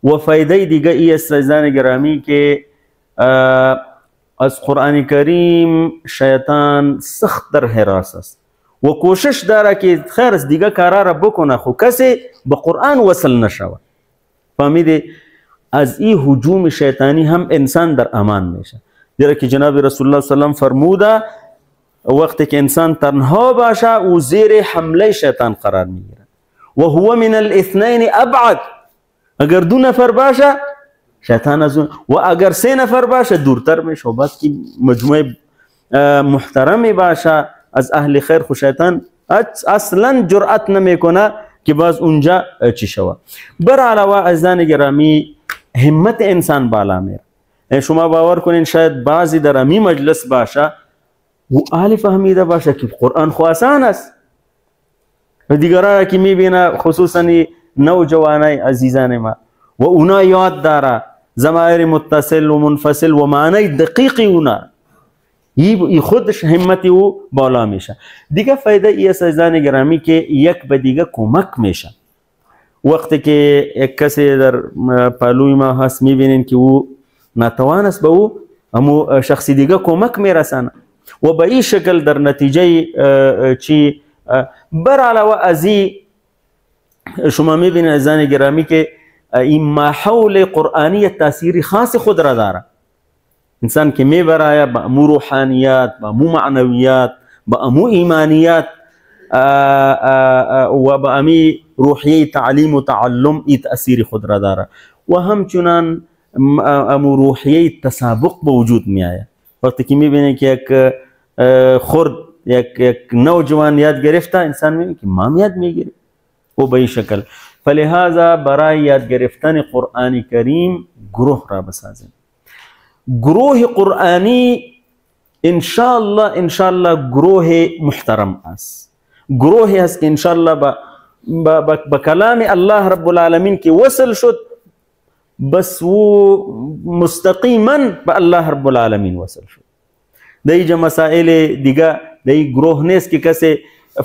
و فایده دیگه ای است عزیزان گرامی که از قرآن کریم شیطان سخت در حراس است و کوشش داره که خیر از دیگه کارا را بکنه خو کسی به قرآن وصل نشوه. فهمیده؟ از این هجوم شیطانی هم انسان در امان میشه. دیره که جناب رسول الله صلی الله علیه وسلم فرموده وقتی که انسان تنها باشه او زیر حمله شیطان قرار میگیره و هو من الاثنین ابعد. اگر دو نفر باشه شیطان از اون و اگر سه نفر باشه دورتر میشه و بعد که مجموعه محترمی باشه از اهل خیر خو شیطان اصلا جرأت نمیکنه که باز اونجا چی شوه. بر علاوه عزیزان گرامی همت انسان بالا میره. شما باور کنین شاید بعضی در امی مجلس باشه و اهل فهمیده باشه که قرآن خو آسان است و دیگرها که میبینه خصوصا نوجوانای عزیزان ما و اونا یاد داره ضمایر متصل و منفصل و معنی دقیقی اونا ای خودش همتی او بالا میشه. دیگه فایده ای است عزیزان گرامی که یک به دیگه کمک میشه. وقتی که یک کسی در پالوی ما هست میبینین که او ناتوان است به او اما شخصی دیگه کمک میرسانه و به این شکل در نتیجه چی بر علاوه از شما میبینید عزیزان گرامی که این ماحول قرآنی تاثیری خاص خود را داره. انسان که میبره با امو روحانیات با امو معنویات با امو ایمانیات و با امی روحیه تعلیم و تعلم ای تأثیر خود را داره و همچنان امو روحیه تسابق به وجود میآید. وقتی که میبینه که یک خرد یک نوجوان یاد گرفته انسان میبینه که ما یاد میگیره و به این شکل. فلهذا برای یاد گرفتن قرآن کریم گروه را بسازیم. گروه قرآنی انشاءالله گروه محترم است. گروهی است که انشاءالله با کلام الله رب العالمین که وصل شد بس و مستقیما با الله رب العالمین وصل شد. دیگه مسائل دیگه دی گروه نیست که کسی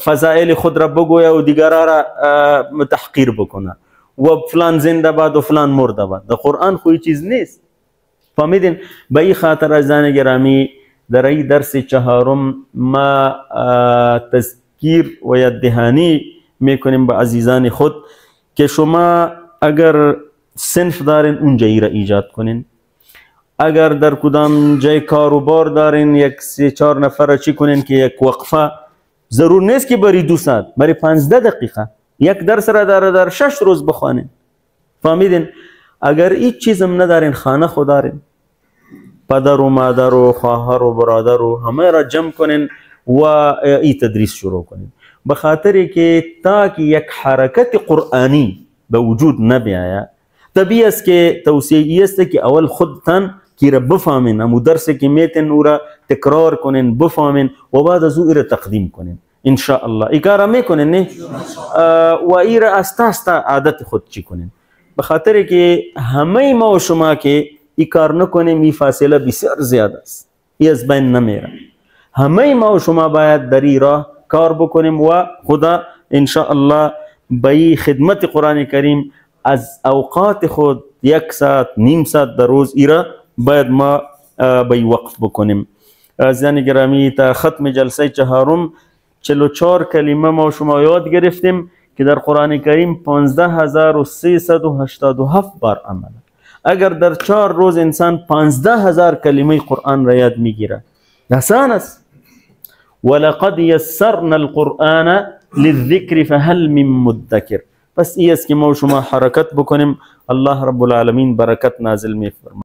فضائل خود را بگوید و دیگرها را تحقیر بکنه و فلان زنده باد و فلان مرده باد. در قرآن خوی چیز نیست. فهمیدین؟ به این خاطر عزیزان گرامی در این درس چهارم ما تذکیر و یاددهانی میکنیم به عزیزان خود که شما اگر صنف دارین اونجا ای را ایجاد کنین. اگر در کدام جای کاروبار دارین یک 3-4 نفر چی کنین که یک وقفه ضرور نیست که بری 2 ساعت، بری 15 دقیقه یک درس را در 6 روز بخوانین. فهمیدین؟ اگر هیچ چیزم ندارین خانه خود دارین پدر و مادر و خواهر و برادر و همه را جمع کنین و ای تدریس شروع کنین به خاطری که تا که یک حرکت قرآنی به وجود نبیاید طبیعی است که توصیه است که اول خودتان کی را بفهمین امو درس که میتن او را تکرار کنین بفهمین و بعد از او را تقدیم کنین ان شاء الله. ای کارا میکنین نه و ای را استا عادت خود چی کنین به خاطر که همه ما و شما که ای کار نکنیم این فاصله بسیار زیاد است، ای از بین نمیره. همه ما و شما باید در این راه کار بکنیم و خدا انشاءالله به خدمت قرآن کریم از اوقات خود 1 ساعت نیم ساعت در روز ایرا باید ما به وقف بکنیم. عزیزان گرامی، تا ختم جلسه چهارم 44 کلمه ما شما یاد گرفتیم که در قرآن کریم 15387 بار آمده. اگر در 4 روز انسان 15000 کلمه قرآن را یاد میگیره آسان است. ولقد یسرنا القرآن للذکر فهل من مدکر. پس این است که ما شما حرکت بکنیم. الله رب العالمین برکت نازل می‌فرماید.